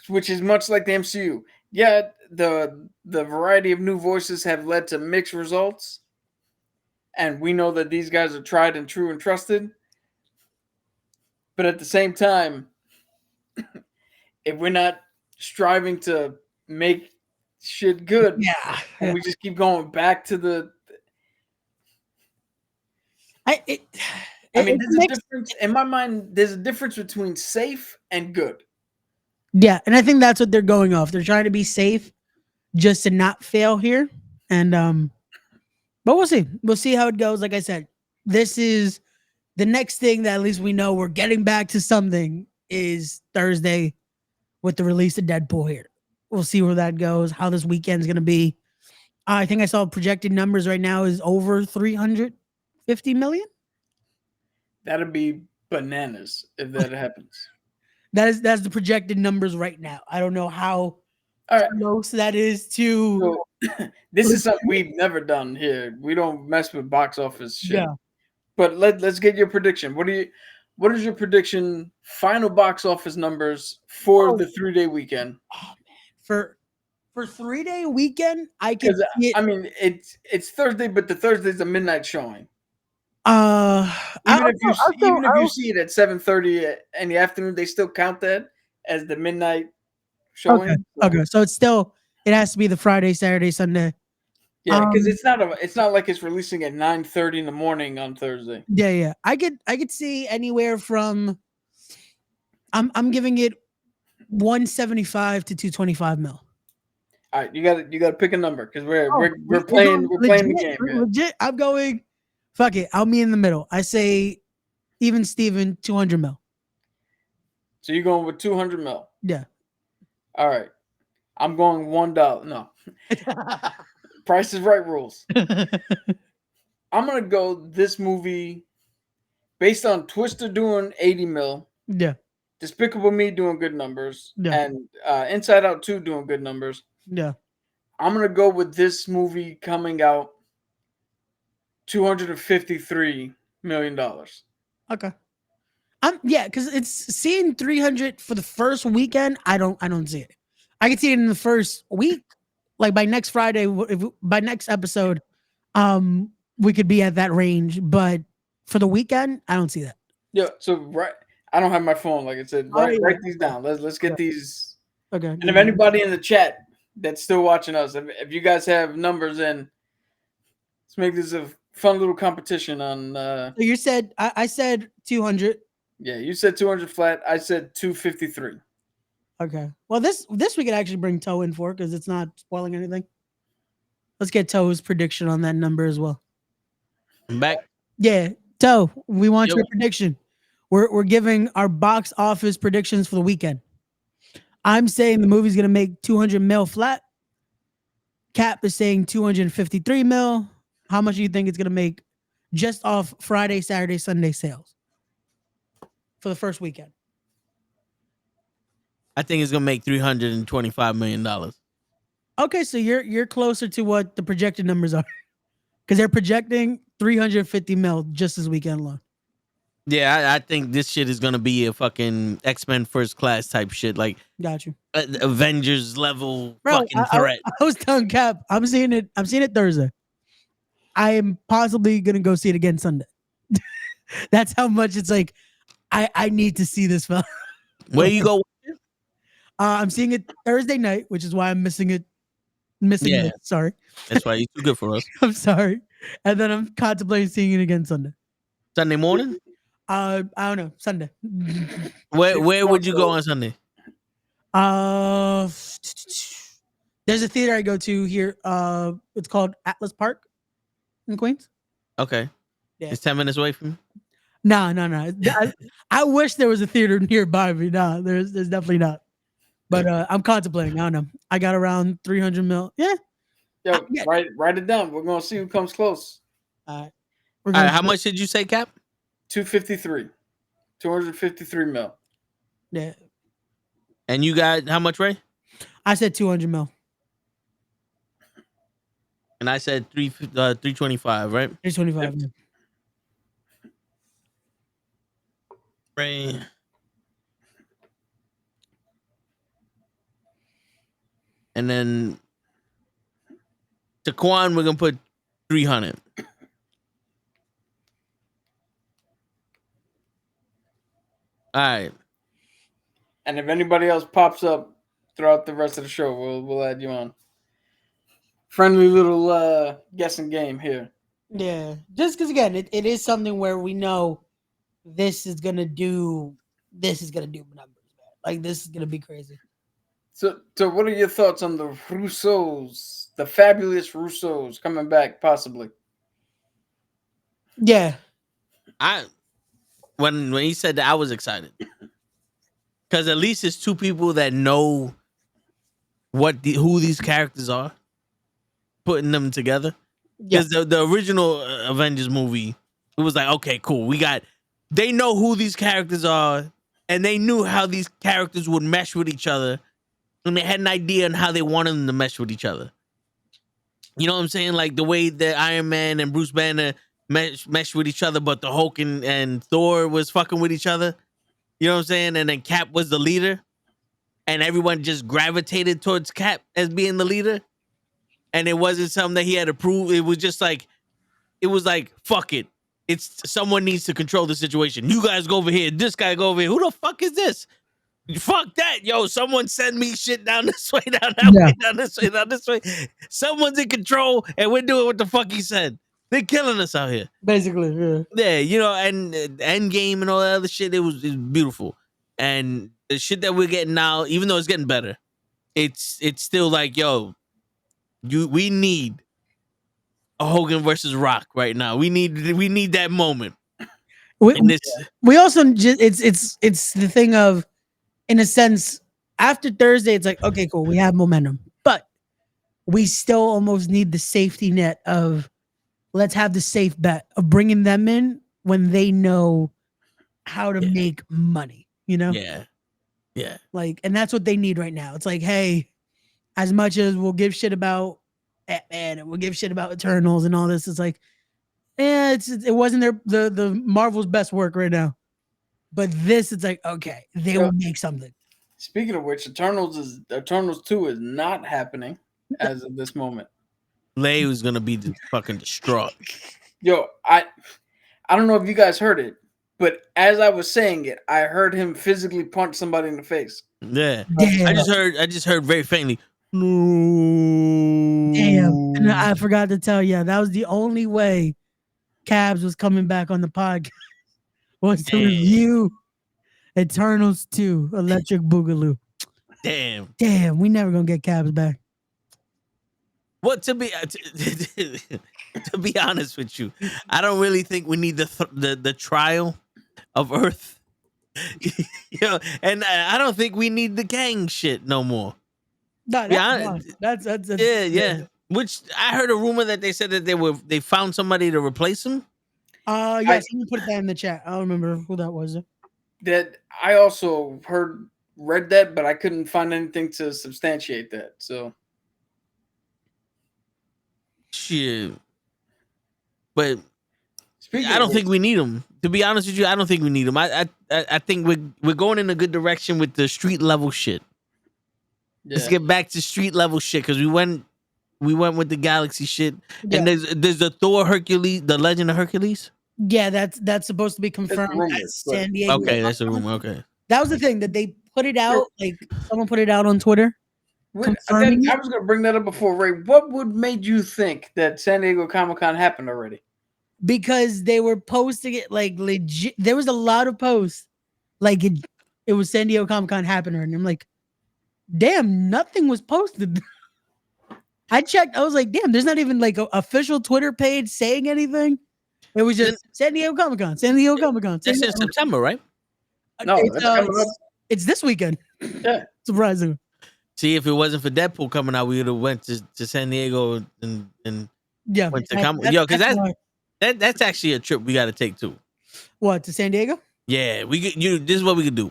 Which is much like the MCU. Yeah, the variety of new voices have led to mixed results. And we know that these guys are tried and true and trusted. But at the same time, if we're not striving to make shit good, and we just keep going back to the... I mean, there's a difference. In my mind, there's a difference between safe and good. Yeah, and I think that's what they're going off. They're trying to be safe just to not fail here. And but we'll see. We'll see how it goes. Like I said, this is the next thing that at least we know we're getting back to something is Thursday with the release of Deadpool here. We'll see where that goes, how this weekend's going to be. I think I saw projected numbers right now is over 350 million. That'd be bananas if that happens. That's the projected numbers right now. I don't know how close that is to. So, this is something we've never done here. We don't mess with box office shit. Yeah. But let's get your prediction. What is your prediction? Final box office numbers for the 3-day weekend. Oh man, for 3-day weekend, I could. I mean, it's Thursday, but the Thursday's a midnight showing. Even if you see it at 7:30 in the afternoon, they still count that as the midnight showing. Okay, so it has to be the Friday, Saturday, Sunday. Yeah, because it's not like it's releasing at 9:30 in the morning on Thursday. Yeah. I could see anywhere from I'm giving it 175 to 225 mil. All right, you got to pick a number because we're playing the game. Legit, I'm going. Fuck it. I'll meet in the middle. I say even Steven, 200 mil. So you're going with 200 mil? Yeah. All right. I'm going $1. No. Price is Right rules. I'm going to go this movie based on Twister doing 80 mil. Yeah. Despicable Me doing good numbers. Yeah. And Inside Out 2 doing good numbers. Yeah. I'm going to go with this movie coming out $253 million. Okay. Because it's seeing 300 for the first weekend. I don't see it. I can see it in the first week, like by next Friday. By next episode, we could be at that range. But for the weekend, I don't see that. Yeah. So I don't have my phone. Like I said, write these down. Let's get these. Okay. And if anybody in the chat that's still watching us, if you guys have numbers in, let's make this a fun little competition on. So you said I said 200. Yeah, you said 200 flat. I said 253. Okay. Well, this we could actually bring Toe in for because it's not spoiling anything. Let's get Toe's prediction on that number as well. I'm back. Yeah, Toe, we want your prediction. We're giving our box office predictions for the weekend. I'm saying the movie's gonna make 200 mil flat. Cap is saying 253 mil. How much do you think it's going to make just off Friday, Saturday, Sunday sales for the first weekend? I think it's going to make $325 million. Okay, so you're closer to what the projected numbers are because they're projecting 350 mil just this weekend alone. Yeah, I think this shit is going to be a fucking X-Men First Class type shit. Like, got you. Avengers level Bro, fucking threat. I was telling Cap, I'm seeing it Thursday. I am possibly gonna go see it again Sunday. That's how much it's like. I need to see this film. Where you go? I'm seeing it Thursday night, which is why I'm missing it. It. Sorry. That's why you're too good for us. I'm sorry. And then I'm contemplating seeing it again Sunday. Sunday morning? I don't know. Sunday. Where would you go on Sunday? There's a theater I go to here. It's called Atlas Park in Queens. Okay. Yeah. It's 10 minutes away from you? No. I wish there was a theater nearby me. No, there's definitely not. But I'm contemplating. I don't know. I got around 300 mil. Yeah. Yo, write it down. We're gonna see who comes close. All right, how much did you say, Cap? 253 mil. Yeah. And you got how much, Ray? I said 200 mil. And I said 325, right? 325. Yeah. Ray. And then Taquan, we're gonna put 300. All right. And if anybody else pops up throughout the rest of the show, we'll add you on. Friendly little guessing game here. Yeah. Just because, again, it is something where we know this is going to do numbers, man. Like, this is going to be crazy. So what are your thoughts on the Russos, the fabulous Russos coming back possibly? Yeah. When he said that, I was excited. Because at least it's two people that know who these characters are, putting them together. Yeah. Because the original Avengers movie, it was like, okay, cool. They know who these characters are, and they knew how these characters would mesh with each other, and they had an idea on how they wanted them to mesh with each other. You know what I'm saying? Like the way that Iron Man and Bruce Banner mesh with each other, but the Hulk and Thor was fucking with each other. You know what I'm saying? And then Cap was the leader, and everyone just gravitated towards Cap as being the leader. And it wasn't something that he had to prove. It was just like, fuck it. Someone needs to control the situation. You guys go over here. This guy go over here. Who the fuck is this? Fuck that. Yo, someone send me shit down this way, down that way, down this way, down this way. Someone's in control, and we're doing what the fuck he said. They're killing us out here. Basically, yeah. Yeah, you know, and Endgame and all that other shit, it was beautiful. And the shit that we're getting now, even though it's getting better, it's still like, yo, we need a Hogan versus Rock right now. We need that moment. We also just it's the thing of, in a sense, after Thursday, it's like, okay, cool, we have momentum, but we still almost need the safety net of, let's have the safe bet of bringing them in when they know how to make money, you know? Yeah. Like, and that's what they need right now. It's like, hey, as much as we'll give shit about Batman and we'll give shit about Eternals and all this, it's like, it wasn't the Marvel's best work right now. But this, it's like, okay, they will make something. Speaking of which, Eternals 2 is not happening as of this moment. Lay was gonna be fucking distraught. Yo, I don't know if you guys heard it, but as I was saying it, I heard him physically punch somebody in the face. Yeah. Damn. I just heard very faintly. No. Damn. And I forgot to tell you, that was the only way Cabs was coming back on the podcast, was to review Eternals 2, Electric Boogaloo. Damn, we never gonna get Cabs back. Well, to be honest with you, I don't really think we need the trial of Earth. You know, and I don't think we need the gang shit no more. No, that's yeah. Which I heard a rumor that they said that they found somebody to replace him. Yes, someone put that in the chat. I don't remember who that was. That I also read that, but I couldn't find anything to substantiate that. So shit. But I don't think we need them. To be honest with you, I don't think we need them. I think we're going in a good direction with the street level shit. Yeah. Let's get back to street level shit, because we went with the Galaxy shit. Yeah. And there's the Thor Hercules, the Legend of Hercules. Yeah, that's supposed to be confirmed at San Diego. Okay, that's a rumor. Okay. That was the thing, that they put it out, like someone put it out on Twitter. I was gonna bring that up before, Ray. What made you think that San Diego Comic-Con happened already? Because they were posting it like legit. There was a lot of posts like it was San Diego Comic-Con happening, and I'm like, damn, nothing was posted. I checked. I was like, damn, there's not even like an official Twitter page saying anything. It was just San Diego Comic-Con, San Diego Comic-Con. That's in September, right? No, it's this weekend. Yeah, surprising. See, if it wasn't for Deadpool coming out, we would have went to San Diego and went to Comic. Yo, because that's actually a trip we got to take too. What, to San Diego? Yeah, we could. This is what we could do.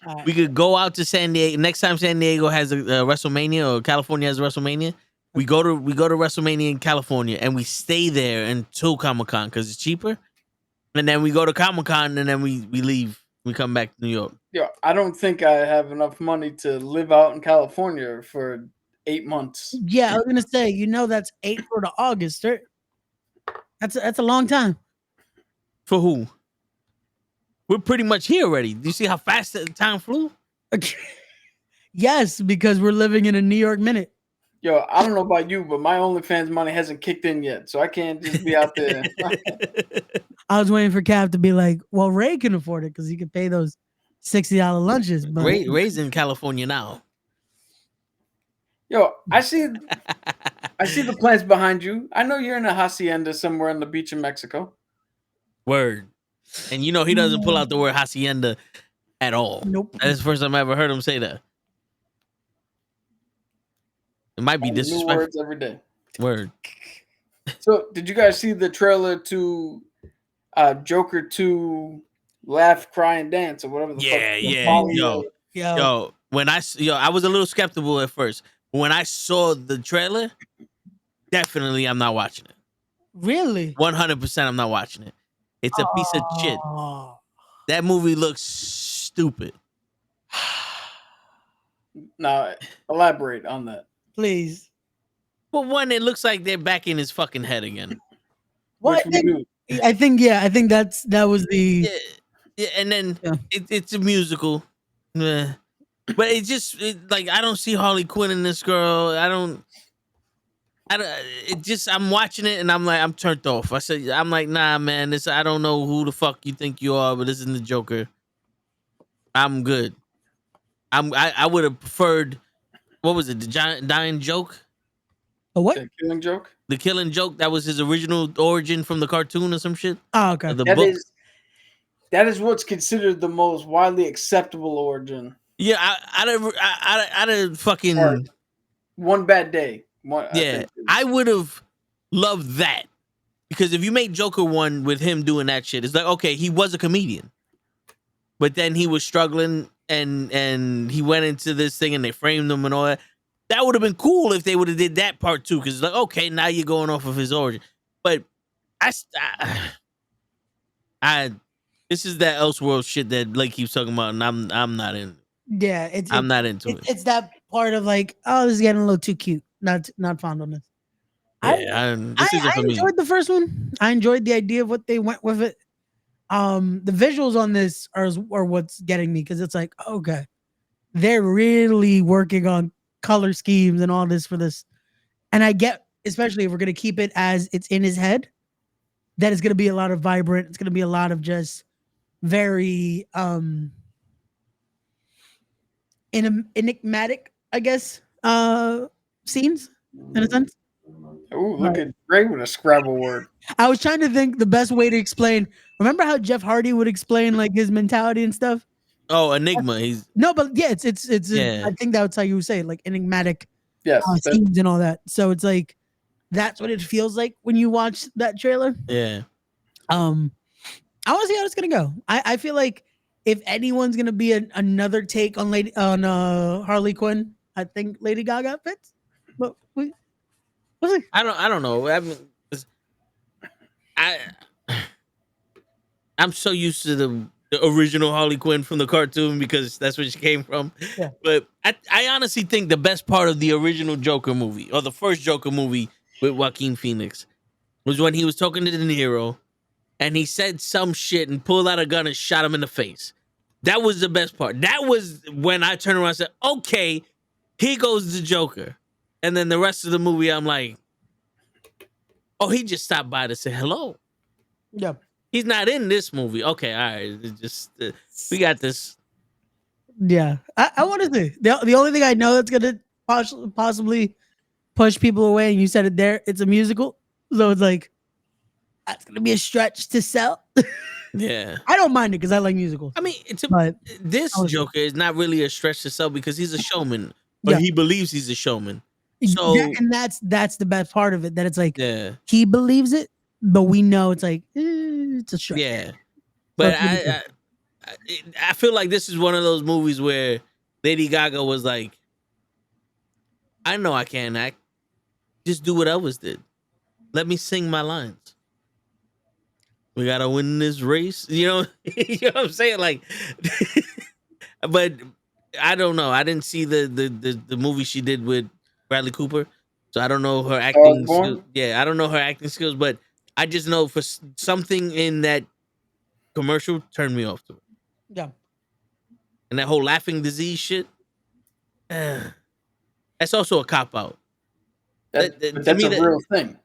All right. We could go out to San Diego next time San Diego has a WrestleMania or California has a WrestleMania. We go to WrestleMania in California and we stay there until Comic-Con because it's cheaper. And then we go to Comic-Con and then we leave. We come back to New York. Yo, I don't think I have enough money to live out in California for 8 months. Yeah, I was gonna say, that's April to August, right? That's a long time. For who? We're pretty much here already. Do you see how fast the time flew? Yes, because we're living in a New York minute. Yo, I don't know about you, but my OnlyFans money hasn't kicked in yet, so I can't just be out there. I was waiting for Cap to be like, well, Ray can afford it because he can pay those $60 lunches. But Ray's in California now. Yo, I see the plants behind you. I know you're in a hacienda somewhere on the beach in Mexico. Word. And he doesn't pull out the word hacienda at all. Nope. That's the first time I ever heard him say that. It might be New disrespectful. words every day. Word. So, did you guys see the trailer to Joker 2 Laugh, Cry, and Dance or whatever the fuck? Yo, I was a little skeptical at first. When I saw the trailer, definitely I'm not watching it. Really? 100% I'm not watching it. It's a piece of shit. That movie looks stupid. Now, elaborate on that. Please. Well, one, it looks like they're back in his fucking head again. Well, I think that was the yeah, and then it's a musical. Yeah. But I don't see Harley Quinn in this girl. I'm watching it and I'm like, I'm turned off. I'm like, nah, man, I don't know who the fuck you think you are, but this isn't the Joker. I'm good. I would have preferred, what was it? The dying joke? A what? The Killing Joke? The Killing Joke. That was his original origin from the cartoon or some shit. Oh, okay. The book. That is what's considered the most widely acceptable origin. Yeah, I fucking Or One Bad Day. I would have loved that because if you made Joker 1 with him doing that shit, it's like, okay, he was a comedian, but then he was struggling and he went into this thing and they framed him and all that. That would have been cool if they would have did that part too, because it's like, okay, now you're going off of his origin. But this is that Elseworld shit that Blake keeps talking about, and I'm not in. Yeah, I'm not into it. It's that part of like, oh, this is getting a little too cute. Not fond on this. Yeah, I enjoyed the first one. I enjoyed the idea of what they went with it. The visuals on this are what's getting me because it's like, okay, they're really working on color schemes and all this for this. And I get, especially if we're gonna keep it as it's in his head, that it's gonna be a lot of vibrant. It's gonna be a lot of just very enigmatic, I guess, scenes in a sense. Oh, look at Ray with a Scrabble word. I was trying to think the best way to explain. Remember how Jeff Hardy would explain like his mentality and stuff? Oh, Enigma. But yeah, it's Yeah. I think that's how you would say it, like enigmatic Yes, scenes and all that. So it's like that's what it feels like when you watch that trailer. Yeah. I want to see how it's gonna go. I feel like if anyone's gonna be another take on Harley Quinn, I think Lady Gaga fits. But we'll see. I don't know. I mean, I'm so used to the original Harley Quinn from the cartoon because that's where she came from. Yeah. But I honestly think the best part of the original Joker movie or the first Joker movie with Joaquin Phoenix was when he was talking to De Niro and he said some shit and pulled out a gun and shot him in the face. That was the best part. That was when I turned around and said, okay, here goes the Joker. And then the rest of the movie, I'm like, oh, he just stopped by to say hello. Yeah. He's not in this movie. Okay, all right. It's just we got this. Yeah. I want to see. The only thing I know that's gonna possibly push people away, and you said it there, it's a musical. So it's like that's gonna be a stretch to sell. Yeah. I don't mind it because I like musicals. I mean, But this Joker is not really a stretch to sell because he's a showman, but he believes he's a showman. So and that's the best part of it, that it's like yeah, he believes it, but we know it's like it's a stretch. yeah. But Fuck with you. I feel like this is one of those movies where Lady Gaga was like, I know I can't act. Just do what Elvis did. Let me sing my lines. We gotta win this race. You know, you know what I'm saying? Like, but I don't know. I didn't see the movie she did with Bradley Cooper, so I don't know her acting Born? skills. Yeah, I don't know her acting skills, but I just know for something in that commercial turned me off to it. Yeah. And that whole laughing disease shit. That's also a cop out. But To that's me, a real thing.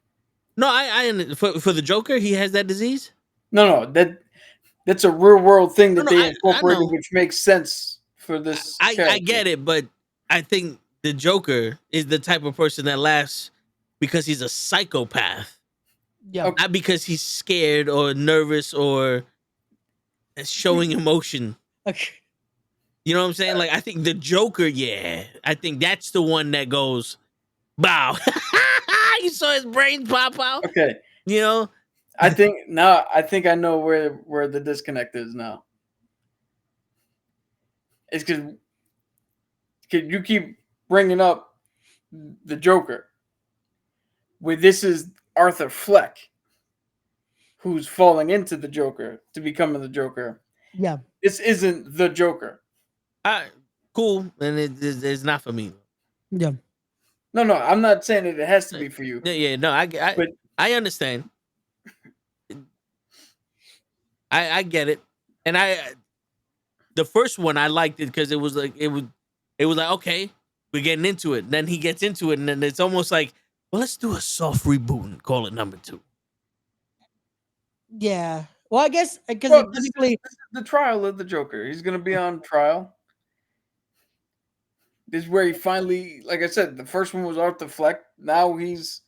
No, for the Joker, he has that disease. No, that's a real world thing that No, they I incorporated, know. which makes sense for this. I get it, but I think the Joker is the type of person that laughs because he's a psychopath, Yeah. Okay. not because he's scared or nervous or showing emotion. Okay. You know what I'm saying? Like, I think the Joker, yeah, I think that's the one that goes, bow. You saw his brains pop out. Okay. You know, I think I know where the disconnect is now. It's because you keep bringing up the Joker. Where this is Arthur Fleck, who's falling into the Joker to becoming the Joker. Yeah. This isn't the Joker. cool, and it's not for me. Yeah. No, I'm not saying that it has to be for you. Yeah, no, I understand. I get it, and the first one I liked it because it was like okay, we're getting into it. Then he gets into it, and then it's almost like, well, let's do a soft reboot and call it number 2. Yeah. Well, I guess because Well, this technically, is the trial of the Joker. He's going to be on trial. This is where he finally, like I said, the first one was Arthur Fleck. Now he's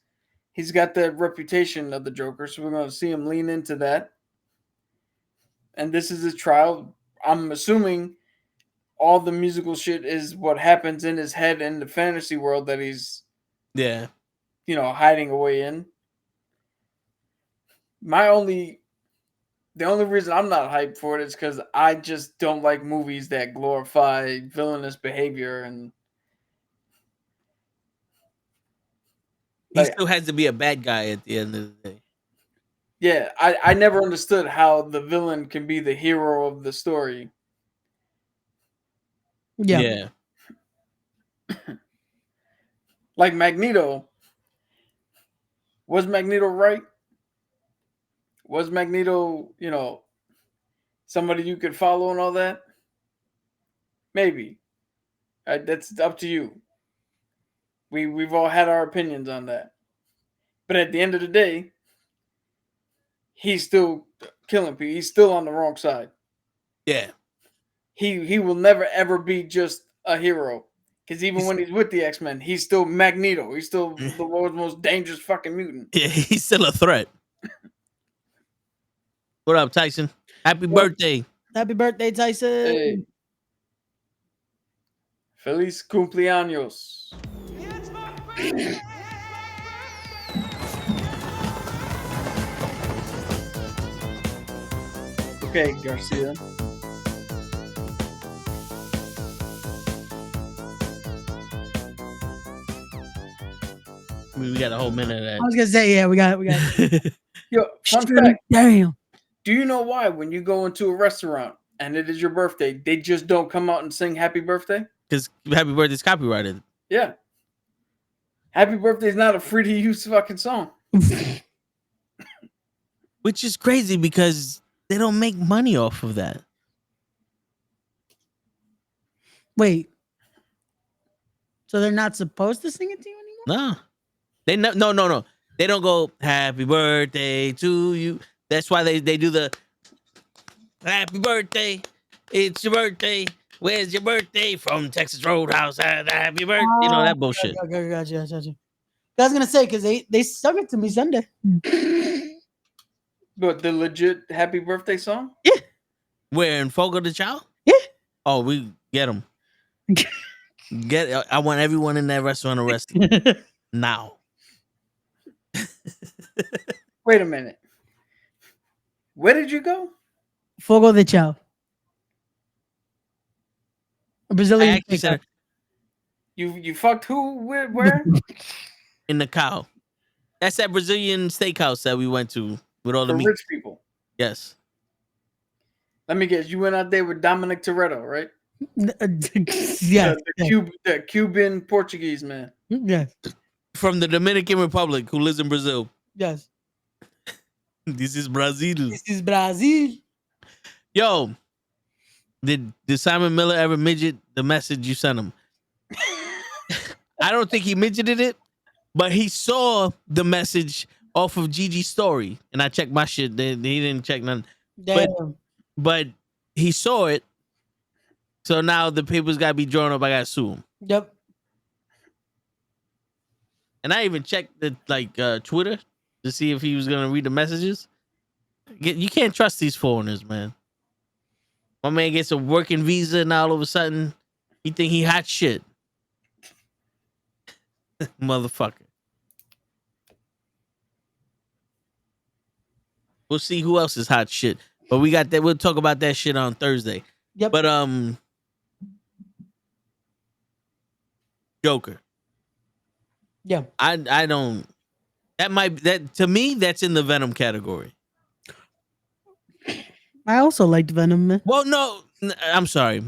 got that reputation of the Joker, so we're going to see him lean into that. And this is his trial. I'm assuming all the musical shit is what happens in his head in the fantasy world that he's, Yeah, hiding away in. The only reason I'm not hyped for it is because I just don't like movies that glorify villainous behavior and he still has to be a bad guy at the end of the day. yeah, I never understood how the villain can be the hero of the story. yeah. Like Magneto. Was Magneto right? Was Magneto, somebody you could follow and all that? Maybe. That's up to you. We've all had our opinions on that. But at the end of the day, he's still killing people. He's still on the wrong side. Yeah, He will never ever be just a hero. Because even when he's with the X-Men, he's still Magneto. He's still the world's most dangerous fucking mutant. yeah, he's still a threat. What up, Tyson? Happy birthday. Happy birthday, Tyson. Hey. Feliz cumpleaños. Okay, Garcia. We got a whole minute of I was gonna say, yeah, we got. that. Yo, fun fact. Damn. Do you know why when you go into a restaurant and it is your birthday, they just don't come out and sing happy birthday? Because happy birthday is copyrighted. Yeah. Happy birthday is not a free to use fucking song. Which is crazy because they don't make money off of that. Wait. So they're not supposed to sing it to you anymore? No. No. They don't go happy birthday to you. That's why they do the happy birthday. It's your birthday. Where's your birthday? From Texas Roadhouse. Happy birthday. You know that bullshit. Okay, gotcha. I was gonna say because they sung it to me Sunday. But the legit happy birthday song? Where in Fogo de Chao? Yeah. Oh, we get them. I want everyone in that restaurant arrested now. Wait a minute. Where did you go? Fogo de chao. A I Brazilian actually said steakhouse. it You fucked who? Where? in the cow. That's that Brazilian steakhouse that we went to with all the For meat. rich people. Yes. Let me guess. You went out there with Dominic Toretto, right? Yes. The Cuban Portuguese man. Yes. From the Dominican Republic who lives in Brazil. Yes. This is Brazil. This is Brazil. Yo, did Simon Miller ever midget the message you sent him? I don't think he midgeted it, but he saw the message off of Gigi's story. And I checked my shit. He didn't check none. Damn. But he saw it. So now the papers got to be drawn up. I got to sue him. Yep. And I even checked the Twitter to see if he was going to read the messages. You can't trust these foreigners, man. My man gets a working visa and all of a sudden he think he hot shit. Motherfucker. We'll see who else is hot shit. But we got that. We'll talk about that shit on Thursday. Yep. But Joker. Yeah. I don't. That to me that's in the Venom category. I also liked Venom, man. Well, no, I'm sorry.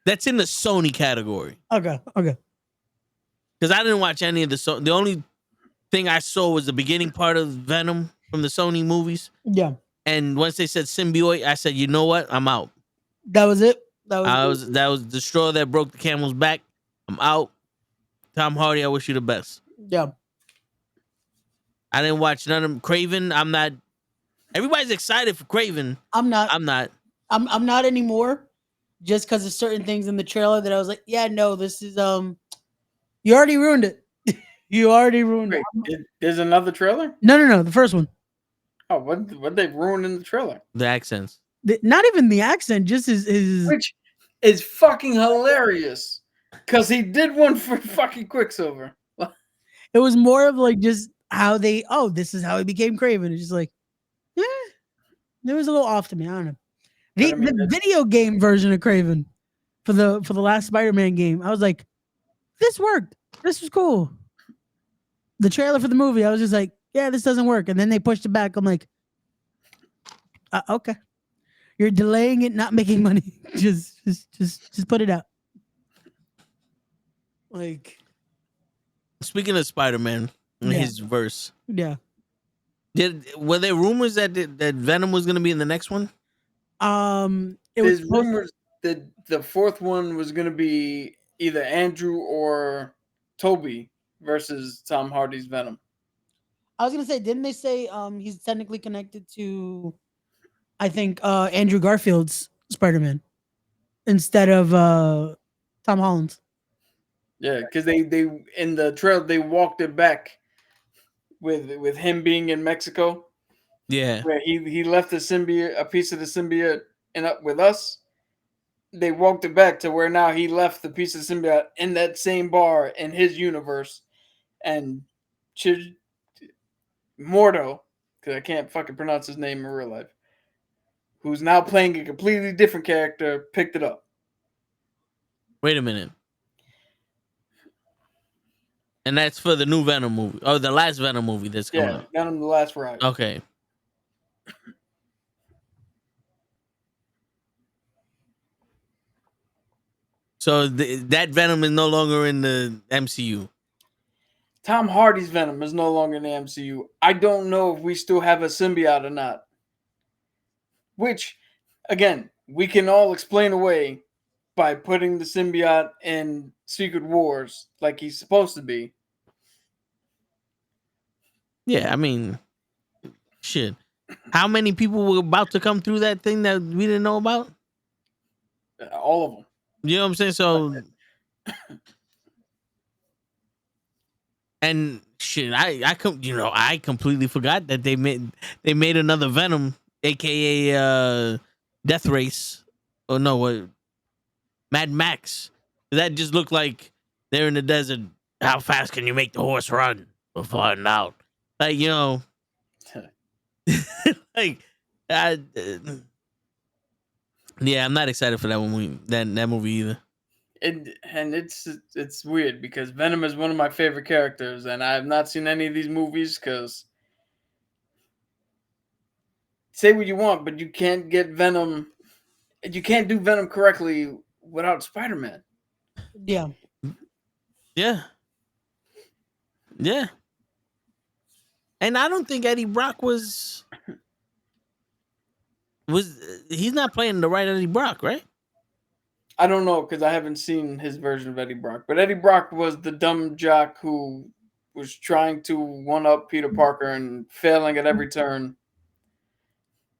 That's in the Sony category. Okay. Okay. Because I didn't watch any of the only thing I saw was the beginning part of Venom from the Sony movies. Yeah. And once they said symbiote, I said, you know what? I'm out. That was it. That was the straw that broke the camel's back. I'm out. Tom Hardy, I wish you the best. Yeah. I didn't watch none of them. Craven, I'm not. Everybody's excited for Craven. I'm not. I'm not. I'm not anymore. Just because of certain things in the trailer that I was like, yeah, no, this is you already ruined it. You already ruined it. There's another trailer? No, the first one. Oh, what they ruined in the trailer? The accents. Not even the accent, just his Which is fucking hilarious. Because he did one for fucking Quicksilver. it was more of like just how this is how he became Craven. It's just like, yeah, it was a little off to me. I don't know. The video game version of Craven for the last Spider-Man game, I was like, this worked. This was cool. The trailer for the movie, I was just like, yeah, this doesn't work. And then they pushed it back. I'm like, okay, you're delaying it, not making money. just put it out. Like, speaking of Spider-Man and his verse, yeah. Were there rumors that Venom was going to be in the next one? There's rumors that the fourth one was going to be either Andrew or Toby versus Tom Hardy's Venom. I was gonna say, didn't they say he's technically connected to, I think, Andrew Garfield's Spider-Man instead of Tom Holland's? Yeah, because they in the trailer they walked it back with him being in Mexico. Yeah, where he left the symbiote, a piece of the symbiote, and up with us. They walked it back to where now he left the piece of the symbiote in that same bar in his universe, and Mordo, because I can't fucking pronounce his name in real life, who's now playing a completely different character, picked it up. Wait a minute. And that's for the new Venom movie. Oh, the last Venom movie that's coming out. Yeah, Venom the Last Ride. Okay. So that Venom is no longer in the MCU. Tom Hardy's Venom is no longer in the MCU. I don't know if we still have a symbiote or not. Which, again, we can all explain away by putting the symbiote in Secret Wars like he's supposed to be. Yeah, I mean, shit. How many people were about to come through that thing that we didn't know about? All of them. You know what I'm saying? So, and shit, I completely forgot that they made another Venom, aka Death Race, or no, what? Mad Max. That just looked like they're in the desert. How fast can you make the horse run? We'll find out. Like, you know, like, Yeah, I'm not excited for that movie. That movie either. It's weird because Venom is one of my favorite characters, and I have not seen any of these movies because say what you want, but you can't get Venom. You can't do Venom correctly without Spider-Man. Yeah. Yeah. Yeah. And I don't think Eddie Brock was he's not playing the right Eddie Brock, right? I don't know because I haven't seen his version of Eddie Brock, but Eddie Brock was the dumb jock who was trying to one up Peter Parker and failing at every turn.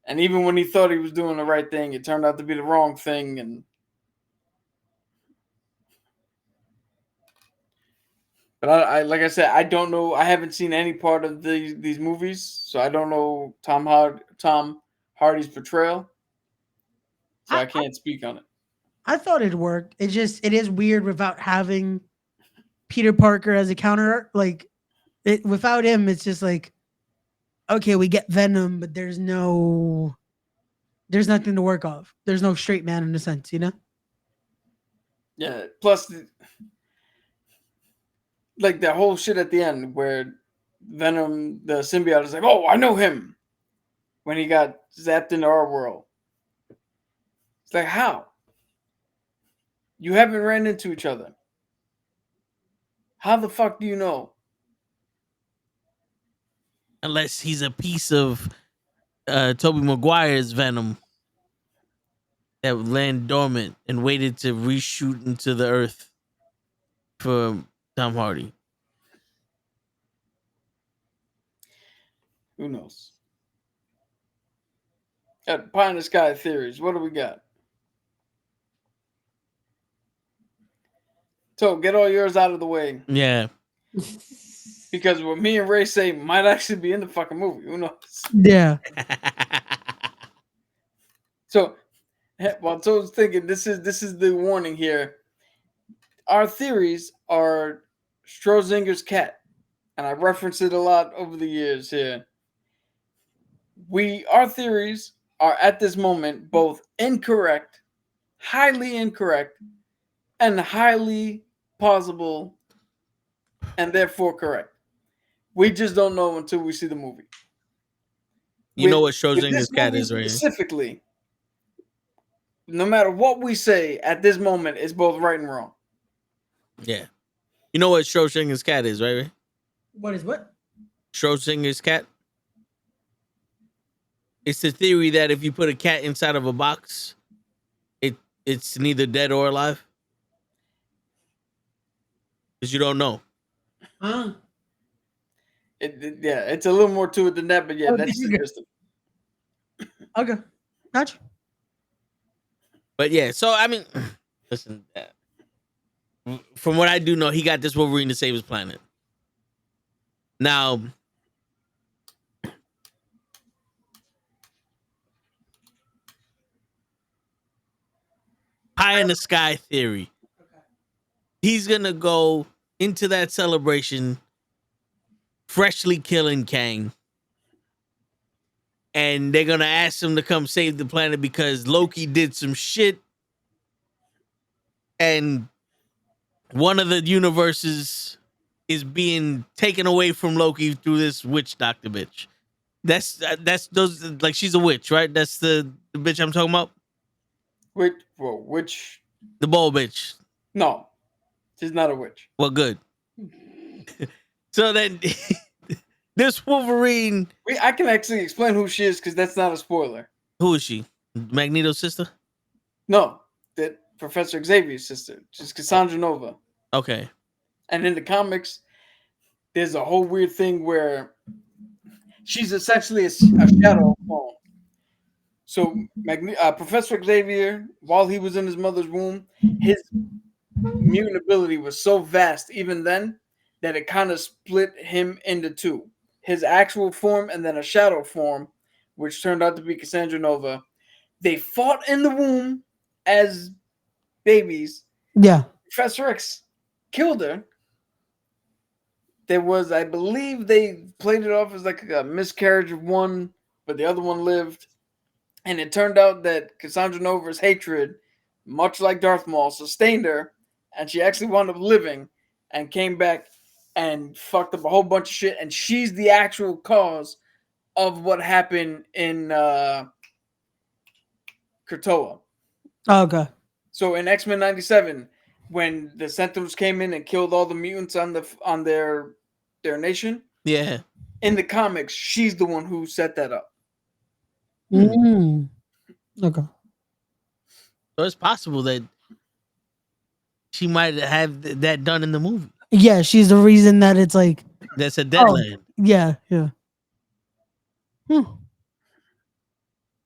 And even when he thought he was doing the right thing, it turned out to be the wrong thing. And but I like I said, I don't know. I haven't seen any part of these movies, so I don't know Tom Hardy's portrayal. So I can't speak on it. I thought it worked. It is weird without having Peter Parker as a counter. Like without him, it's just like, okay, we get Venom, but there's nothing to work off. There's no straight man in a sense, you know? Yeah. Plus, like that whole shit at the end where Venom, the symbiote, is like, "Oh, I know him," when he got zapped into our world. It's like, how? You haven't ran into each other. How the fuck do you know? Unless he's a piece of Tobey Maguire's Venom that would land dormant and waited to reshoot into the earth for Tom Hardy. Who knows? Got pie in the sky theories. What do we got? So get all yours out of the way. Yeah. Because what me and Ray say might actually be in the fucking movie. Who knows? Yeah. So, while Toad's thinking, this is the warning here. Our theories are Schrodinger's cat, and I reference it a lot over the years here. Our theories are at this moment both incorrect, highly incorrect, and highly plausible, and therefore correct. We just don't know until we see the movie. You know what Schrodinger's cat is, right? Specifically, no matter what we say at this moment, it's both right and wrong. Yeah. You know what Schrodinger's cat is, right? What is what? Schrodinger's cat? It's the theory that if you put a cat inside of a box, it's neither dead or alive. Because you don't know. Huh? It's a little more to it than that, but yeah, that's the gist of it. Okay. Gotcha. But yeah, so I mean, listen, from what I do know, he got this Wolverine to save his planet. Now, pie in the sky theory. He's gonna go into that celebration freshly killing Kang. And they're gonna ask him to come save the planet because Loki did some shit. And one of the universes is being taken away from Loki through this witch doctor bitch. That's those, like, she's a witch, right? That's the bitch I'm talking about. Which? The bald bitch. No, she's not a witch. Well, good. So then, this Wolverine. I can actually explain who she is because that's not a spoiler. Who is she? Magneto's sister? No, that Professor Xavier's sister. She's Cassandra Nova. Okay. And in the comics, there's a whole weird thing where she's essentially a shadow clone. So Professor Xavier, while he was in his mother's womb, his mutant ability was so vast even then that it kind of split him into two. His actual form and then a shadow form, which turned out to be Cassandra Nova. They fought in the womb as babies. Yeah. Professor X killed her. There was, I believe they played it off as like a miscarriage of one, but the other one lived. And it turned out that Cassandra Nova's hatred, much like Darth Maul, sustained her, and she actually wound up living and came back and fucked up a whole bunch of shit. And she's the actual cause of what happened in Krakoa. Okay. So in X-Men 97, when the Sentinels came in and killed all the mutants on their nation, Yeah. in the comics, she's the one who set that up. Mm. Okay. So it's possible that she might have that done in the movie. Yeah, she's the reason that it's like, That's a deadline. yeah.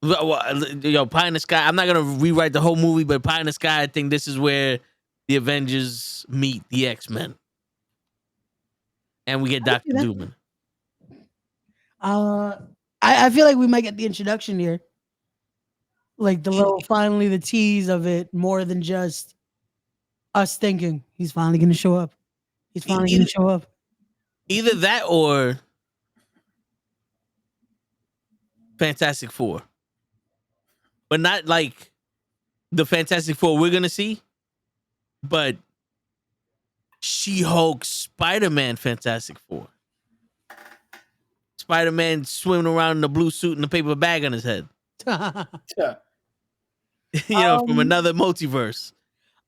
Yo, Pie in the Sky. I'm not gonna rewrite the whole movie, but Pie in the Sky, I think this is where the Avengers meet the X-Men, and we get Dr. that. Doom. I feel like we might get the introduction here, like finally the tease of it, more than just us thinking he's finally going to show up. He's finally going to show up. Either that or Fantastic Four, but not like the Fantastic Four we're gonna see, but She-Hulk, Spider-Man, Fantastic Four. Spider-Man swimming around in the blue suit and a paper bag on his head. Yeah. From another multiverse.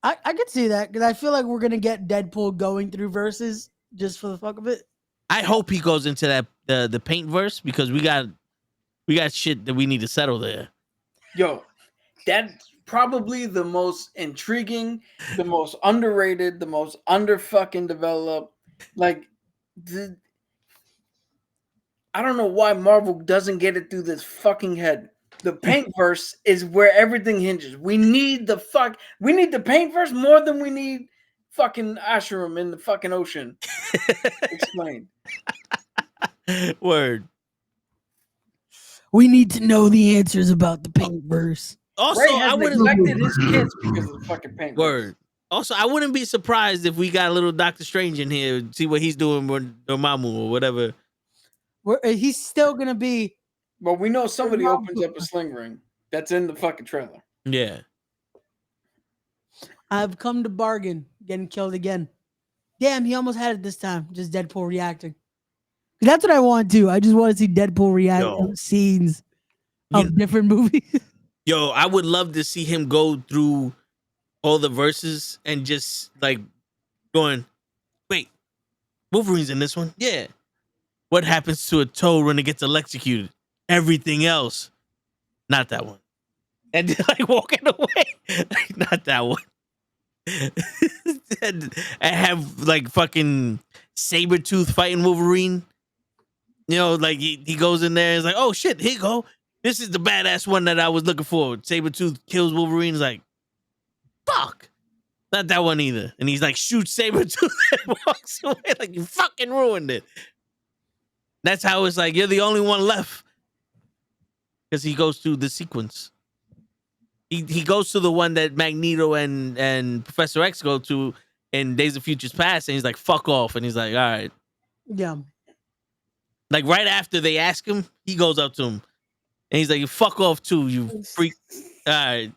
I could see that because I feel like we're gonna get Deadpool going through verses just for the fuck of it. I hope he goes into that the paint verse because we got shit that we need to settle there. Yo, that's probably the most intriguing, the most underrated, the most under fucking developed. Like, I don't know why Marvel doesn't get it through this fucking head. The paint verse is where everything hinges. We need the paint verse more than we need fucking Asherim in the fucking ocean. Explain. Word. We need to know the answers about the paint verse. Also, Ray I has wouldn't neglected his kids because of the fucking paint Word. verse. Also, I wouldn't be surprised if we got a little Doctor Strange in here, see what he's doing with Dormammu or whatever. He's still gonna be. But we know somebody opens up a sling ring. That's in the fucking trailer. Yeah. I've come to bargain. Getting killed again. Damn, he almost had it this time. Just Deadpool reacting. That's what I want to. I just want to see Deadpool react to scenes of different movies. Yo, I would love to see him go through all the verses and just like going, wait, Wolverine's in this one? Yeah. What happens to a Toad when it gets electrocuted? Everything else. Not that one. And like walking away. Like, not that one. and have like fucking Sabretooth fighting Wolverine. Like he goes in there and is like, oh shit, here you go. This is the badass one that I was looking for. Sabretooth kills Wolverine. He's like, fuck. Not that one either. And he's like, shoots Sabretooth and walks away like you fucking ruined it. That's how it's like, you're the only one left. Because he goes through the sequence. He goes to the one that Magneto and Professor X go to in Days of Futures Past, and he's like, fuck off. And he's like, all right. Yeah. Like right after they ask him, he goes up to him. And he's like, you fuck off too, you freak. All right.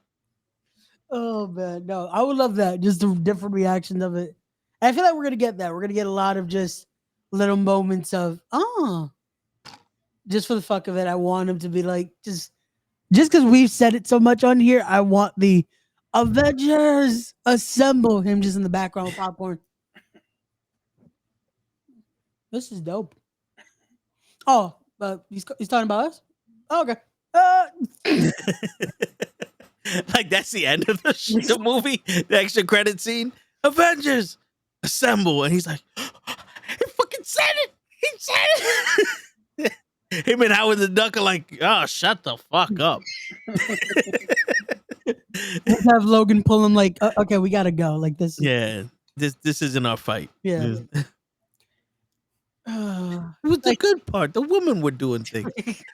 Oh, man. No, I would love that. Just the different reactions of it. And I feel like we're going to get that. We're going to get a lot of just little moments of, just for the fuck of it. I want him to be like, just because we've said it so much on here, I want the Avengers assemble, him just in the background with popcorn. This is dope. Oh, but he's talking about us? Oh, okay. Like that's the end of the movie, the extra credit scene. Avengers assemble, and he's like, he fucking said it. He said it. Him and Howard the Duck are like, oh, shut the fuck up. Let's have Logan pull him like, okay, we gotta go. Like this. Yeah, this isn't our fight. Yeah. It was the good part. The women were doing things.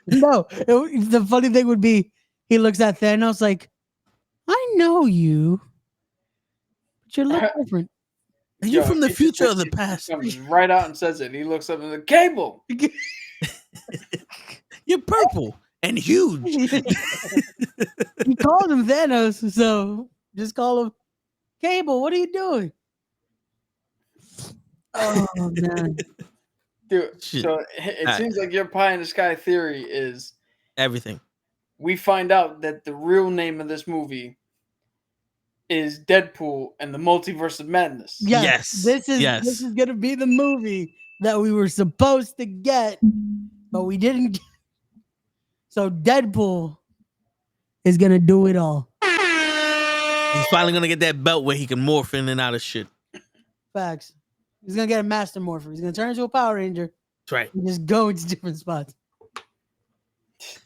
No, the funny thing would be, he looks at Thanos like, I know you, but you look different. Are you from the future or the past? Comes right out and says it. He looks up and the Cable. You're purple. and huge. He called him Thanos, so just call him Cable. What are you doing? Oh man, Dude, Shit. so it Alright. seems like your pie in the sky theory is Everything. we find out that the real name of this movie is Deadpool and the Multiverse of Madness. Yes, This is yes. gonna be the movie that we were supposed to get, but we didn't. Get. So Deadpool is gonna do it all. He's finally gonna get that belt where he can morph in and out of shit. Facts. He's gonna get a Master Morpher. He's gonna turn into a Power Ranger That's right. and just go into different spots.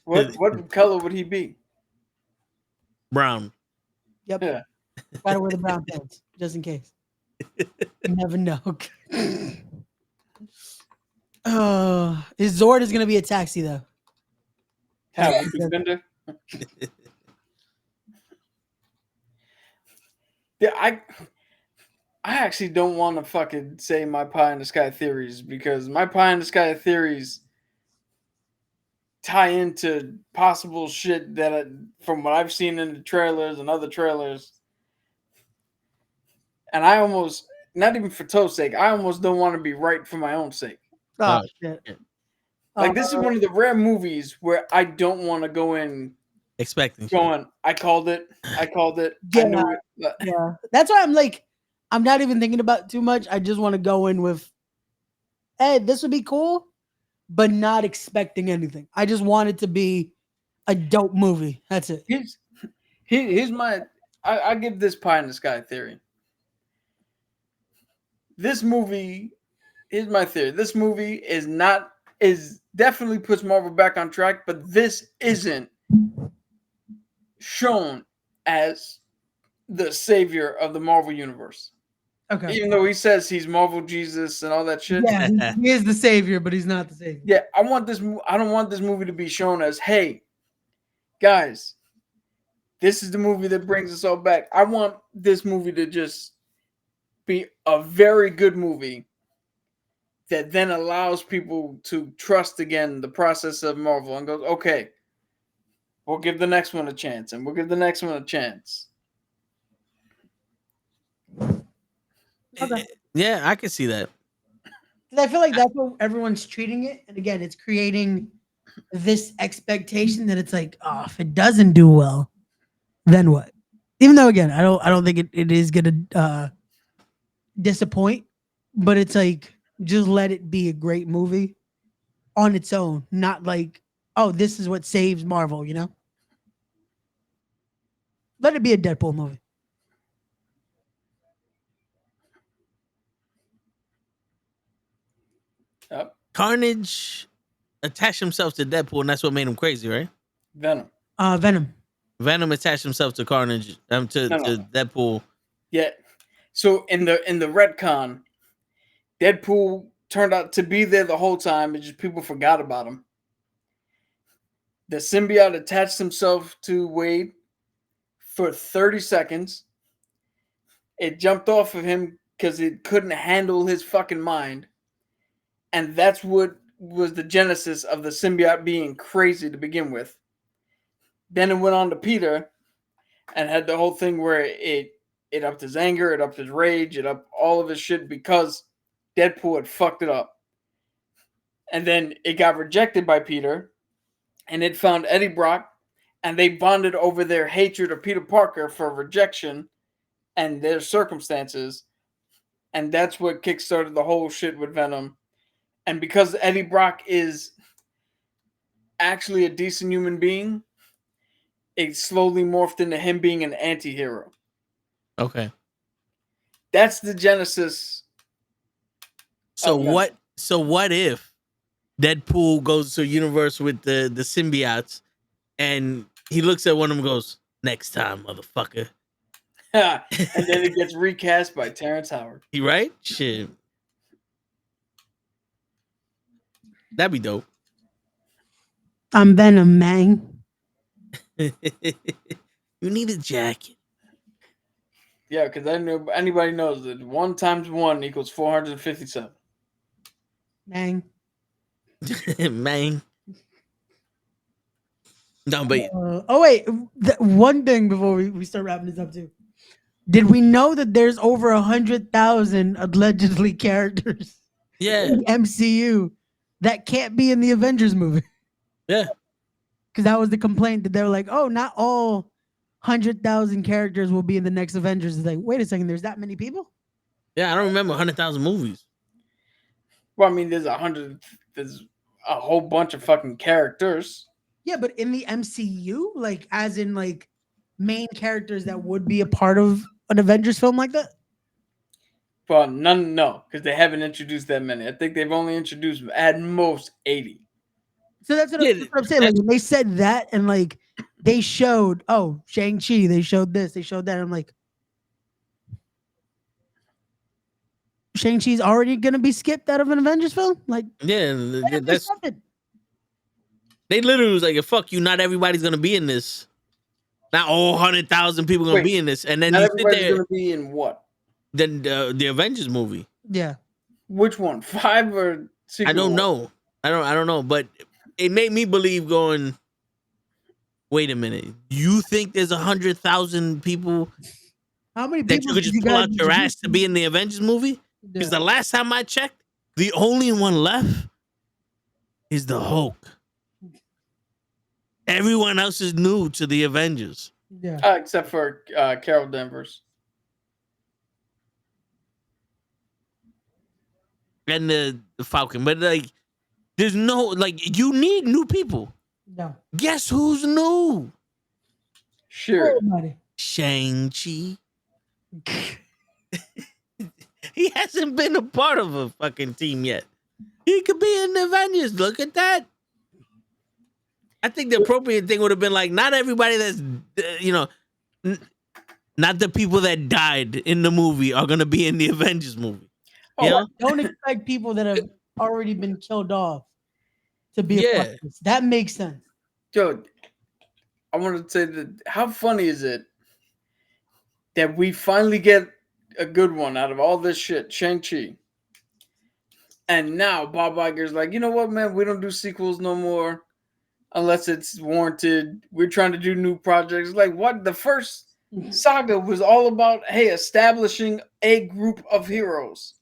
What color would he be? Brown. Yep. Yeah. Gotta wear the brown pants just in case. You never know. His Zord is gonna be a taxi though. How would be Bender? Yeah, I actually don't want to fucking say my pie in the sky theories because my pie in the sky theories tie into possible shit that from what I've seen in the trailers and other trailers. And I almost, not even for Toe's sake, I almost don't want to be right for my own sake. Oh, Oh, shit. shit. Like, this is one of the rare movies where I don't want to go in Expecting shit. going, I called it. I Yeah. knew it. Yeah. That's why I'm like, I'm not even thinking about it too much. I just want to go in with, hey, this would be cool, but not expecting anything. I just want it to be a dope movie. That's it. Here's my, I give this pie in the sky theory. This movie, here's my theory. This movie is definitely puts Marvel back on track, but this isn't shown as the savior of the Marvel universe. Okay. Even though he says he's Marvel Jesus and all that shit. Yeah, he is the savior, but he's not the savior. Yeah, I don't want this movie to be shown as, hey, guys, this is the movie that brings us all back. I want this movie to just be a very good movie that then allows people to trust again the process of Marvel and goes, okay, we'll give the next one a chance, and we'll give the next one a chance. Okay. Yeah, I can see that. 'Cause I feel like that's what everyone's treating it. And again, it's creating this expectation that it's like, oh, if it doesn't do well, then what? Even though again, I don't think it is gonna disappoint, but it's like just let it be a great movie on its own, not like, oh, this is what saves Marvel, you know? Let it be a Deadpool movie. Yep. Carnage attached himself to Deadpool, and that's what made him crazy, right? Venom. Venom. Venom attached himself to Carnage, to Deadpool. Yeah. So in the retcon, Deadpool turned out to be there the whole time, and just people forgot about him. The symbiote attached himself to Wade for 30 seconds. It jumped off of him because it couldn't handle his fucking mind. And that's what was the genesis of the symbiote being crazy to begin with. Then it went on to Peter and had the whole thing where it upped his anger, it upped his rage, it upped all of his shit because Deadpool had fucked it up. And then it got rejected by Peter, and it found Eddie Brock, and they bonded over their hatred of Peter Parker for rejection and their circumstances. And that's what kickstarted the whole shit with Venom. And because Eddie Brock is actually a decent human being, it slowly morphed into him being an anti-hero. Okay. That's the genesis. So what if Deadpool goes to a universe with the symbiotes, and he looks at one of them and goes, "Next time, motherfucker." And then it gets recast by Terrence Howard. He right? Shit. That'd be dope. I'm Venom, man. You need a jacket. Yeah, because I know anybody knows that 1 times 1 equals 457. Man. Man. No, but Oh wait, one thing before we start wrapping this up too. Did we know that there's over 100,000 allegedly characters yeah, in the MCU that can't be in the Avengers movie? yeah. Because that was the complaint that they were like, oh, not all 100,000 characters will be in the next Avengers. It's like, wait a second, there's that many people? Yeah, I don't remember 100,000 movies. Well, I mean, there's a whole bunch of fucking characters. Yeah, but in the MCU, like as in like main characters that would be a part of an Avengers film like that? Well, no, because they haven't introduced that many. I think they've only introduced at most 80. So that's what, Yeah, that's what I'm saying. Like when they said that and like they showed, oh, Shang-Chi, they showed this, they showed that. I'm like, Shang-Chi's already gonna be skipped out of an Avengers film? Like, Yeah, that's something. they literally was like, "Fuck you! Not everybody's gonna be in this. Not all 100,000 people gonna Wait, be in this." And then Not you sit everybody's there. going to be in what? Then the Avengers movie. Yeah. Which one? 5 or 6? I don't know. I don't know. But it made me believe. Going, wait a minute. You think there's 100,000 people How many that people you could did just pull guys out your ass introduce? to be in the Avengers movie? Because Yeah. the last time I checked, the only one left is the Hulk. Everyone else is new to the Avengers. Yeah. Except for Carol Danvers. And the Falcon. But like, there's no, like, you need new people. No. Guess who's new? Sure. Everybody. Shang-Chi. He hasn't been a part of a fucking team yet. He could be in the Avengers. Look at that. I think the appropriate thing would have been like, not everybody that's, not the people that died in the movie are going to be in the Avengers movie. Oh, Yeah. Don't expect people that have already been killed off to be a Yeah. part of this. That makes sense. Joe, I want to say that how funny is it that we finally get a good one out of all this shit, Shang-Chi. And now Bob Iger's like, you know what, man? We don't do sequels no more unless it's warranted. We're trying to do new projects. Like, what? The first saga was all about, hey, establishing a group of heroes.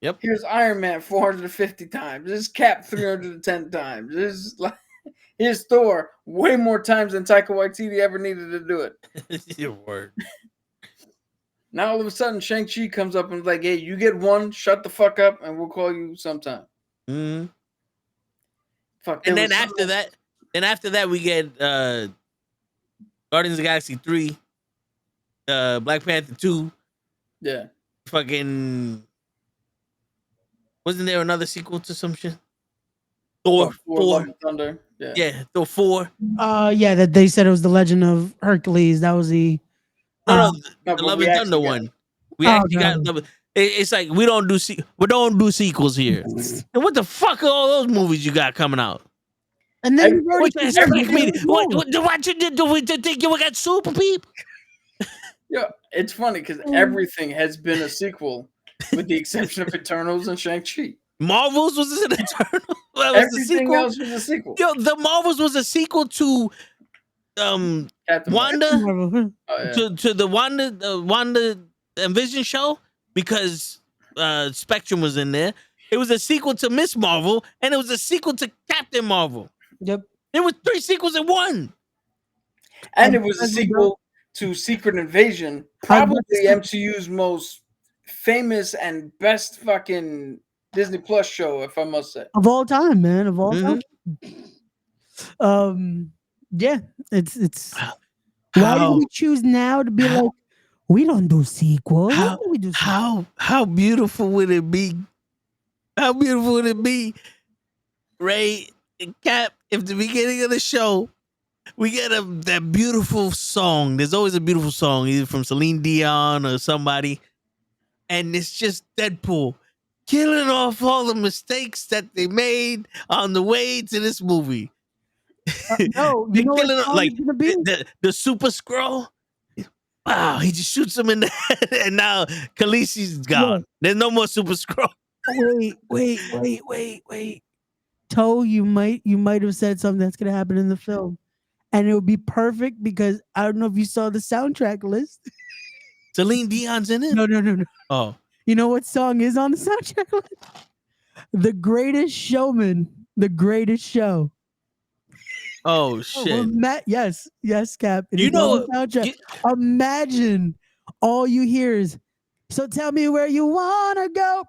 Yep. Here's Iron Man 450 times. There's Cap 310 times. Here's Thor way more times than Taika Waititi ever needed to do it. Your word. Now all of a sudden Shang-Chi comes up and is like, hey, you get one, shut the fuck up, and we'll call you sometime. Mm-hmm. Fuck. And then after that, we get Guardians of the Galaxy 3, Black Panther 2. Yeah. Fucking, wasn't there another sequel to some shit? Thor 4. Love and Thunder. Yeah. Yeah, Thor 4. Yeah, that they said it was the Legend of Hercules. That was the No, No, the but Love we and actually Thunder got one. it. We Oh, actually God. got. It's like we don't do sequels here. And what the fuck are all those movies you got coming out? and then Every- you've already What confirmed you it's what Marvel. what you did? Do we think you got super peep? Yeah. It's funny because everything has been a sequel with the exception of Eternals and Shang-Chi. Marvels was an Eternal. That was a Everything sequel. else was a sequel. Yo, the Marvels was a sequel to Captain Wanda. Marvel. Oh, yeah. To the Wanda and Vision show because Spectrum was in there. It was a sequel to Miss Marvel and it was a sequel to Captain Marvel. Yep. It was 3 sequels in one. And it was a sequel to Secret Invasion, probably MCU's most famous and best fucking Disney Plus show, if I must say. Of all time, man. Of all Mhm. time. Yeah. It's why do we choose now to be like, we don't do sequels? Why do we do sequels? How beautiful would it be? How beautiful would it be, Ray and Cap, if the beginning of the show we get that beautiful song. There's always a beautiful song, either from Celine Dion or somebody, and it's just Deadpool killing off all the mistakes that they made on the way to this movie. No, They you know killing what it, like it's gonna be? the Super Scroll. Wow, he just shoots him in the head, and now Khaleesi's gone. Yeah. There's no more Super Scroll. Wait. Toe, you might have said something that's gonna happen in the film. and it would be perfect because I don't know if you saw the soundtrack list. Celine Dion's in it. No. Oh, You know what song is on the soundtrack list? The Greatest Showman, The Greatest Show. oh shit. Yes, Cap. It You is know on the soundtrack. you- Imagine all you hear is, so tell me where you wanna go.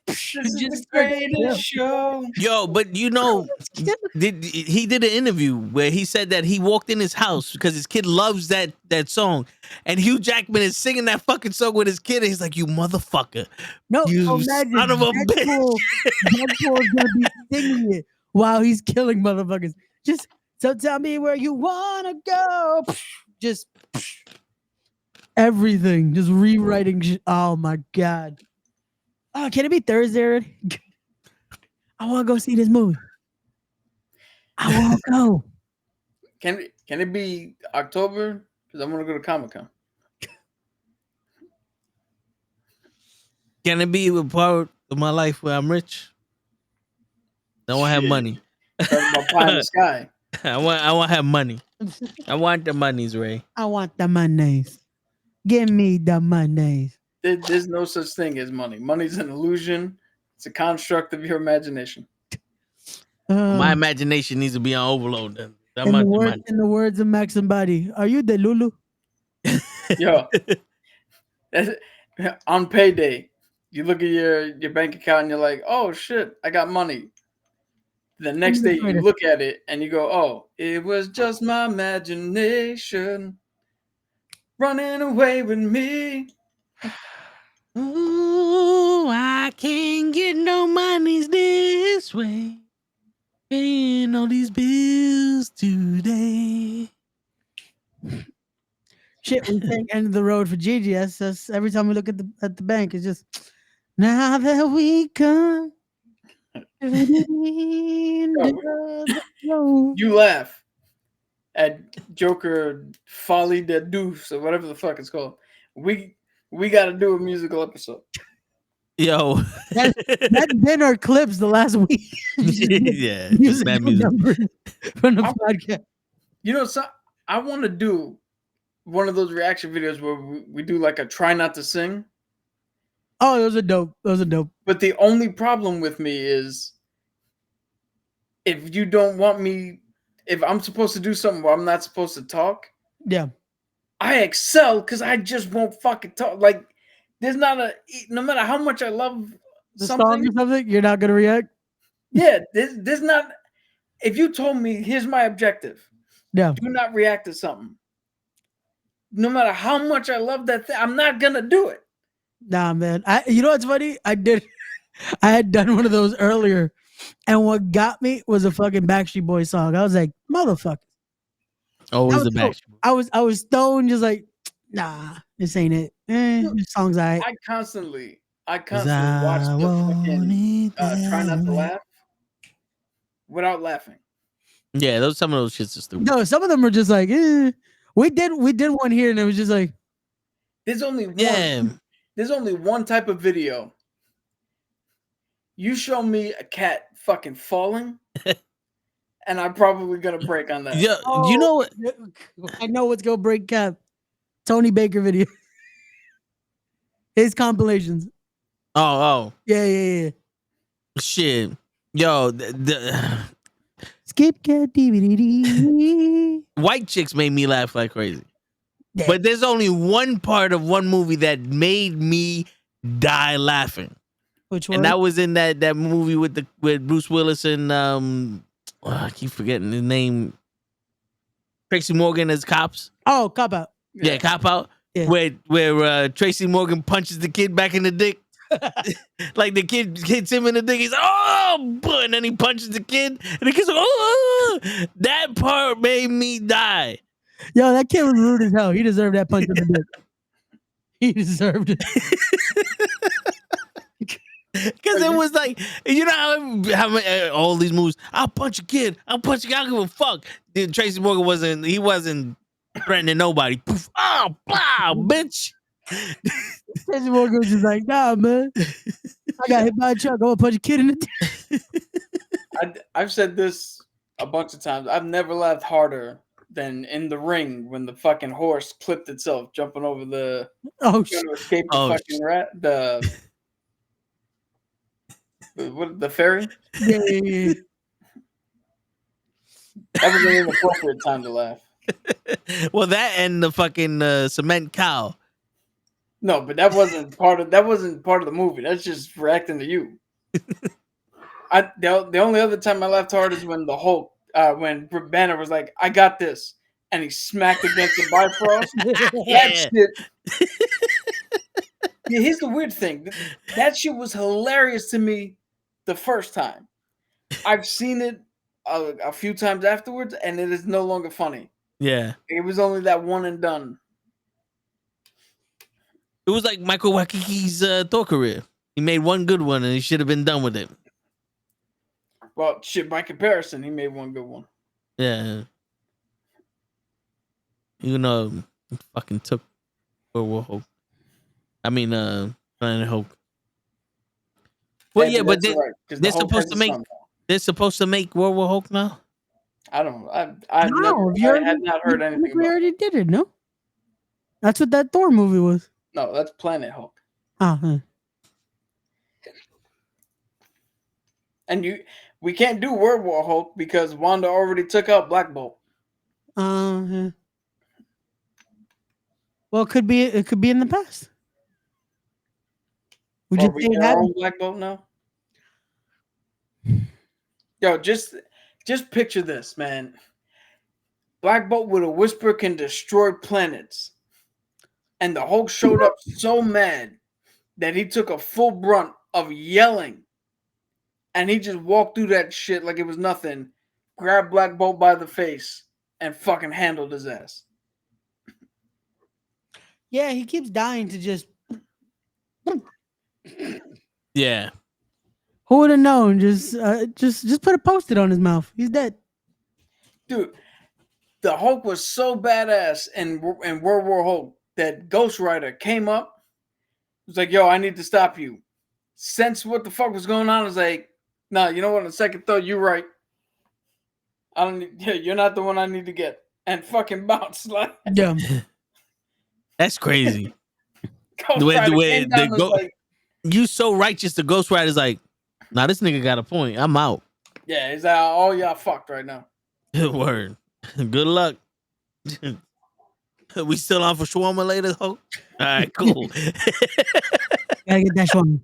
This is the greatest show. Yo, but you know, he did an interview where he said that he walked in his house because his kid loves that song, and Hugh Jackman is singing that fucking song with his kid, and he's like, "You motherfucker, No, you imagine son of a bitch." Deadpool is gonna be singing it while he's killing motherfuckers. Just so tell me where you wanna go. Just everything, just rewriting. Oh my god. Oh, can it be Thursday already? I want to go see this movie. I want to go. Can it be October? Because I want to go to Comic-Con. Can it be a part of my life where I'm rich? I want to have Shit. money. Talking about pie in the sky. I want to have money. I want the monies, Ray. I want the monies. Give me the monies. There's no such thing as money. Money's an illusion. It's a construct of your imagination. My imagination needs to be on overload. Then. In the words of Max and Body, are you the Lulu? Yo, on payday, you look at your bank account and you're like, oh shit, I got money. The next day you look at it and you go, oh, it was just my imagination running away with me. Ooh, I can't get no monies this way. Paying all these bills today. Shit, we think end of the road for GGS. That's every time we look at the bank, it's just now that we come. You laugh at Joker Folly de Deuce or whatever the fuck it's called. We got to do a musical episode. Yo, that's been our clips the last week. Yeah, music music. from the podcast. You know, so I want to do one of those reaction videos where we do like a try not to sing. Oh, those are dope. But the only problem with me is if you don't want me, if I'm supposed to do something where I'm not supposed to talk, yeah, I excel because I just won't fucking talk. Like, there's not no matter how much I love the something, song or something, you're not gonna react. Yeah, there's not. If you told me, here's my objective, yeah, do not react to something. No matter how much I love that thing, I'm not gonna do it. Nah, man. You know what's funny? I had done one of those earlier, and what got me was a fucking Backstreet Boys song. I was like, motherfucker. Always the Backstreet Boys. I was stoned, just like, nah, this ain't it. This song's alright. I constantly watch the fucking Try Not to Laugh without laughing. Yeah, some of those shits are stupid. No, some of them are just like, We did one here, and it was just like, there's only one type of video. You show me a cat fucking falling, and I'm probably gonna break on that. Yeah, you know what? I know what's gonna break Cap. Tony Baker video. His compilations. Oh. Yeah. Shit. Yo, Skip Cat DVD. White chicks made me laugh like crazy. Yeah. But there's only one part of one movie that made me die laughing. Which one? And that was in that movie with Bruce Willis and I keep forgetting his name. Tracy Morgan as cops. Oh, Cop Out. Yeah, Cop Out. Yeah. Where Tracy Morgan punches the kid back in the dick. Like the kid hits him in the dick. He's like, oh, and then he punches the kid, and the kid's like, oh. That part made me die. Yo, that kid was rude as hell. He deserved that punch in the dick. He deserved it. Because it was like, you know how all these movies, I'll punch a kid, I don't give a fuck. Tracy Morgan wasn't threatening nobody. Poof, oh, blah, bitch. Tracy Morgan was just like, nah, man. I got hit by a truck. I'm gonna punch a kid in the dick. I've said this a bunch of times. I've never laughed harder than in the ring when the fucking horse clipped itself jumping over the Oh, trying to escape the Oh, fucking rat. The ferry. yeah. That was an inappropriate time to laugh. Well, that and the fucking cement cow. No, but that wasn't part of the movie. That's just reacting to you. The only other time I laughed hard is when the Hulk, when Banner was like, "I got this," and he smacked against the Bifrost. That shit. Yeah, here's the weird thing. That shit was hilarious to me the first time. I've seen it a few times afterwards, and it is no longer funny. Yeah. It was only that one and done. It was like Michael Wakiki's Thor career. He made one good one, and he should have been done with it. Well, shit, by comparison, he made one good one. Yeah. You know, he fucking took World Hulk. I mean, Planet Hulk. Well, Hey, yeah, but that's right, 'cause the they're Hulk supposed has to a make son now. they're supposed to make World War Hulk now. I don't know. I had not heard anything We about it. already did it, no? That's what that Thor movie was. No, that's Planet Hulk. Uh-huh. And we can't do World War Hulk because Wanda already took out Black Bolt. Uh-huh. Well, it could be in the past. We Or just we didn't get have our own Black Bolt now. Yo, just picture this, man. Black Bolt with a whisper can destroy planets. And the Hulk showed up so mad that he took a full brunt of yelling. And he just walked through that shit like it was nothing, grabbed Black Bolt by the face, and fucking handled his ass. Yeah, he keeps dying to just. Yeah. Who would have known? Just put a post-it on his mouth. He's dead. Dude, the Hulk was so badass in World War Hulk that Ghost Rider came up, was like, "Yo, I need to stop you." Sensed what the fuck was going on, was like, "Nah, you know what? On second thought, you're right. I don't need, yeah, you're not the one I need to get." And fucking bounced like Yeah. That's crazy. Ghost Rider came down and was like, You so righteous, the Ghost Rider's like, nah, this nigga got a point. I'm out. yeah, he's like, "Oh, y'all fucked right now." Word. Good luck. We still on for shawarma later, Hulk? All right, cool. Gotta get that one.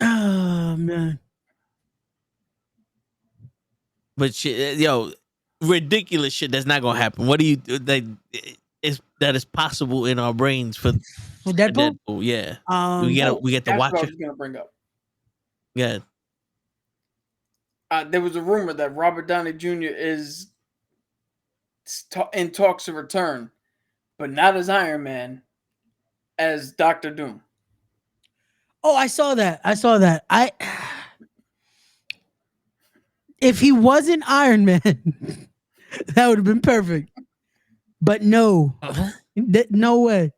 Oh man. But shit, yo, ridiculous shit that's not gonna happen. What do you that is possible in our brains for Deadpool? Yeah. We get to That's watch what I it. was gonna bring up. Yeah. There was a rumor that Robert Downey Jr. is in talks to return, but not as Iron Man, as Doctor Doom. Oh, I saw that. If he wasn't Iron Man, that would have been perfect. But no. No way.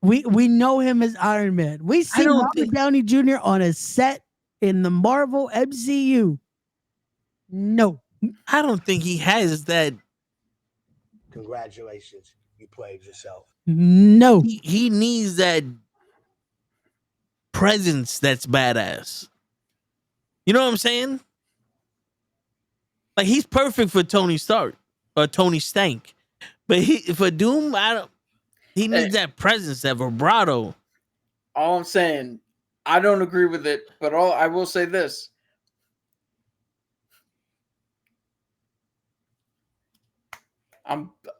We know him as Iron Man. We see Robert Downey Jr. on a set in the Marvel MCU. No. I don't think he has that. Congratulations. You played yourself. No. He needs that presence that's badass. You know what I'm saying? Like, he's perfect for Tony Stark or Tony Stank. But for Doom, he needs that presence, that vibrato. All I'm saying, I don't agree with it, but I will say this.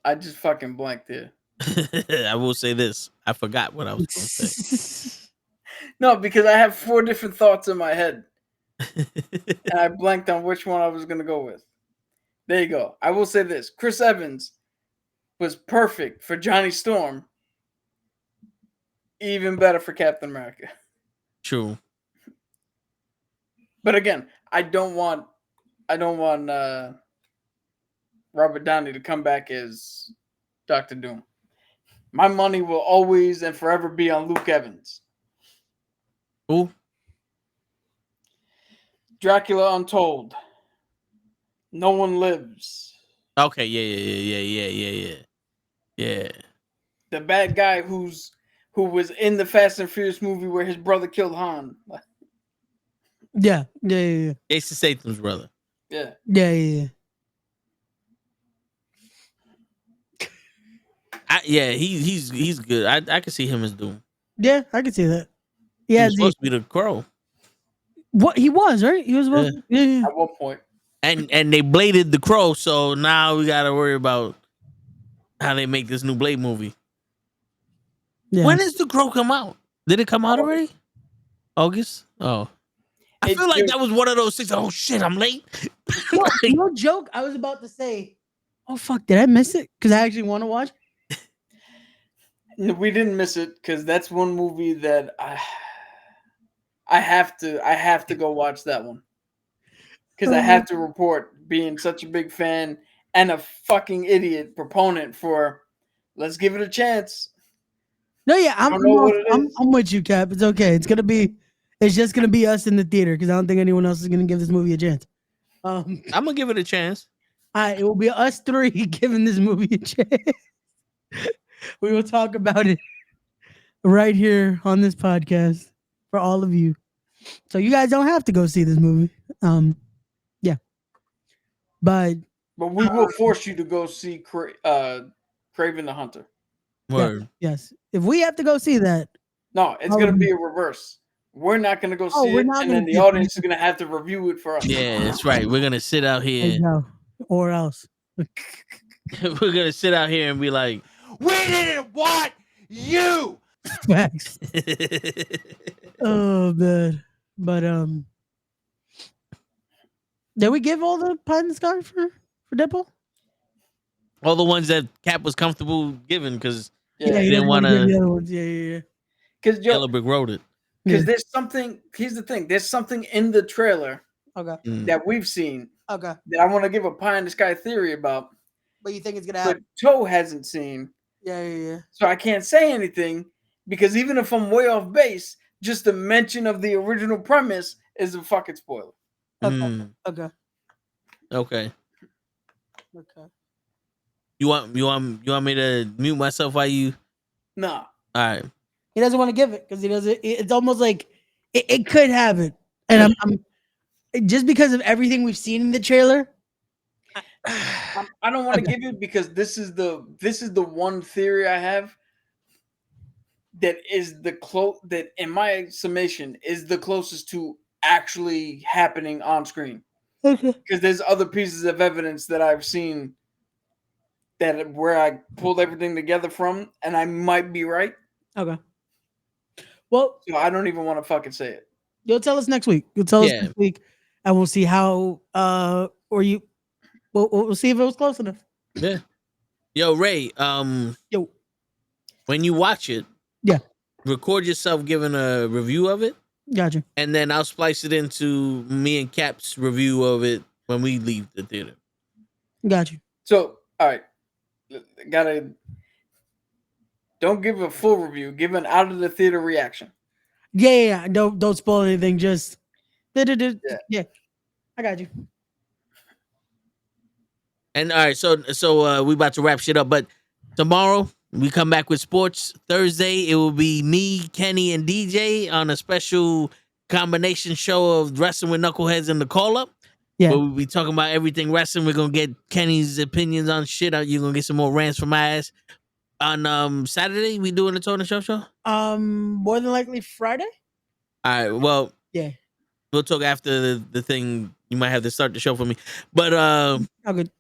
I just fucking blanked here. I will say this. I forgot what I was going to say. No, because I have 4 different thoughts in my head. And I blanked on which one I was going to go with. There you go. I will say this. Chris Evans was perfect for Johnny Storm. Even better for Captain America. True. But again, I don't want Robert Downey to come back as Dr. Doom. My money will always and forever be on Luke Evans. Who? Dracula Untold. No One Lives. Okay, yeah. The bad guy who was in the Fast and Furious movie where his brother killed Han. Yeah. Jason Statham's brother. Yeah. Yeah. He's good. I can see him as Doom. Yeah, I can see that. He Yeah, was supposed to be the Crow, what he was, right? He was supposed to, yeah. At one point. and they bladed the Crow, so now we got to worry about how they make this new Blade movie. Yeah. When does the Crow come out? Did it come out already? August? Oh. I feel like that was one of those things. Oh shit, I'm late. No joke. I was about to say, oh fuck, did I miss it? Because I actually want to watch. We didn't miss it because that's one movie that I have to go watch that one. Because I have to report being such a big fan and a fucking idiot proponent for let's give it a chance. No, yeah, I'm with you, Cap. It's okay. It's just gonna be us in the theater because I don't think anyone else is gonna give this movie a chance. I'm gonna give it a chance. It will be us three giving this movie a chance. We will talk about it right here on this podcast for all of you. So you guys don't have to go see this movie. Yeah. But we will force you to go see Kraven the Hunter. Word. Yes. If we have to go see that. No, it's going to be a reverse. We're not going to go see it, and then the audience is going to have to review it for us. Yeah, that's right. We're going to sit out here. Or else. We're going to sit out here and be like, we didn't want you. Facts. Oh, man. But, did we give all the pie in the sky for Deadpool? All the ones that Cap was comfortable giving because he didn't want to. Yeah. Because Yellow Brick wrote it. Because there's something. Here's the thing. There's something in the trailer that we've seen. Okay. That I want to give a pie in the sky theory about. But you think it's gonna happen? But Toe hasn't seen. Yeah. So I can't say anything because even if I'm way off base, just the mention of the original premise is a fucking spoiler. Okay. You want me to mute myself while you? No. All right. He doesn't want to give it because he doesn't. It's almost like it could happen, and I'm just because of everything we've seen in the trailer. I don't want to give it because this is the one theory I have that is that in my summation is the closest to actually happening on screen. Okay. Because there's other pieces of evidence that I've seen that where I pulled everything together from, and I might be right. Okay. Well, so I don't even want to fucking say it. You'll tell us next week. You'll tell us next week, and we'll see how We'll see if it was close enough. Yeah. Yo, Ray. Yo. When you watch it, record yourself giving a review of it. Gotcha. And then I'll splice it into me and Cap's review of it when we leave the theater. Gotcha. So, all right, don't give a full review. Give an out of the theater reaction. Yeah. Don't spoil anything. Just yeah. I got you. And all right, so we about to wrap shit up, but tomorrow we come back with sports. Thursday it will be me, Kenny, and DJ on a special combination show of wrestling with knuckleheads and the call up. Yeah, but we'll be talking about everything wrestling. We're gonna get Kenny's opinions on shit. You're gonna get some more rants from my ass. On Saturday, we doing the Tony Show show. More than likely Friday. All right, well, yeah, we'll talk after the thing. You might have to start the show for me, but good.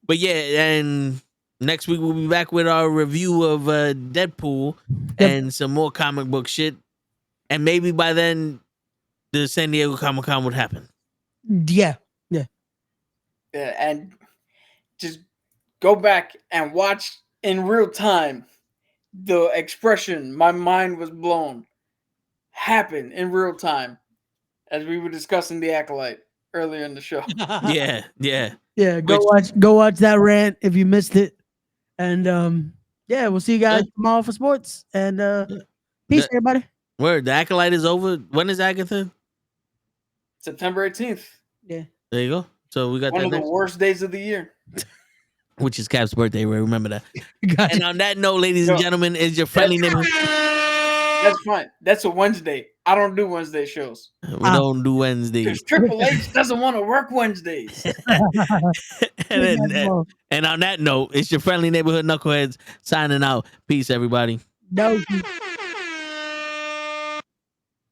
But yeah, and next week we'll be back with our review of Deadpool and some more comic book shit. And maybe by then, the San Diego Comic-Con would happen. Yeah. And just go back and watch in real time the expression, my mind was blown, happen in real time as we were discussing The Acolyte earlier in the show. Yeah, go watch that rant if you missed it. And we'll see you guys tomorrow for sports. And peace, everybody. Word, the Acolyte is over. When is Agatha? September 18th. Yeah. There you go. So we got One that of the next, worst days of the year. which is Cap's birthday. Remember that. Gotcha. And on that note, ladies and Yo, gentlemen, is your friendly neighborhood. That's fine. That's a Wednesday. I don't do Wednesday shows. We don't do Wednesdays. Because Triple H doesn't want to work Wednesdays. And on that note, it's your friendly neighborhood knuckleheads signing out. Peace, everybody. No.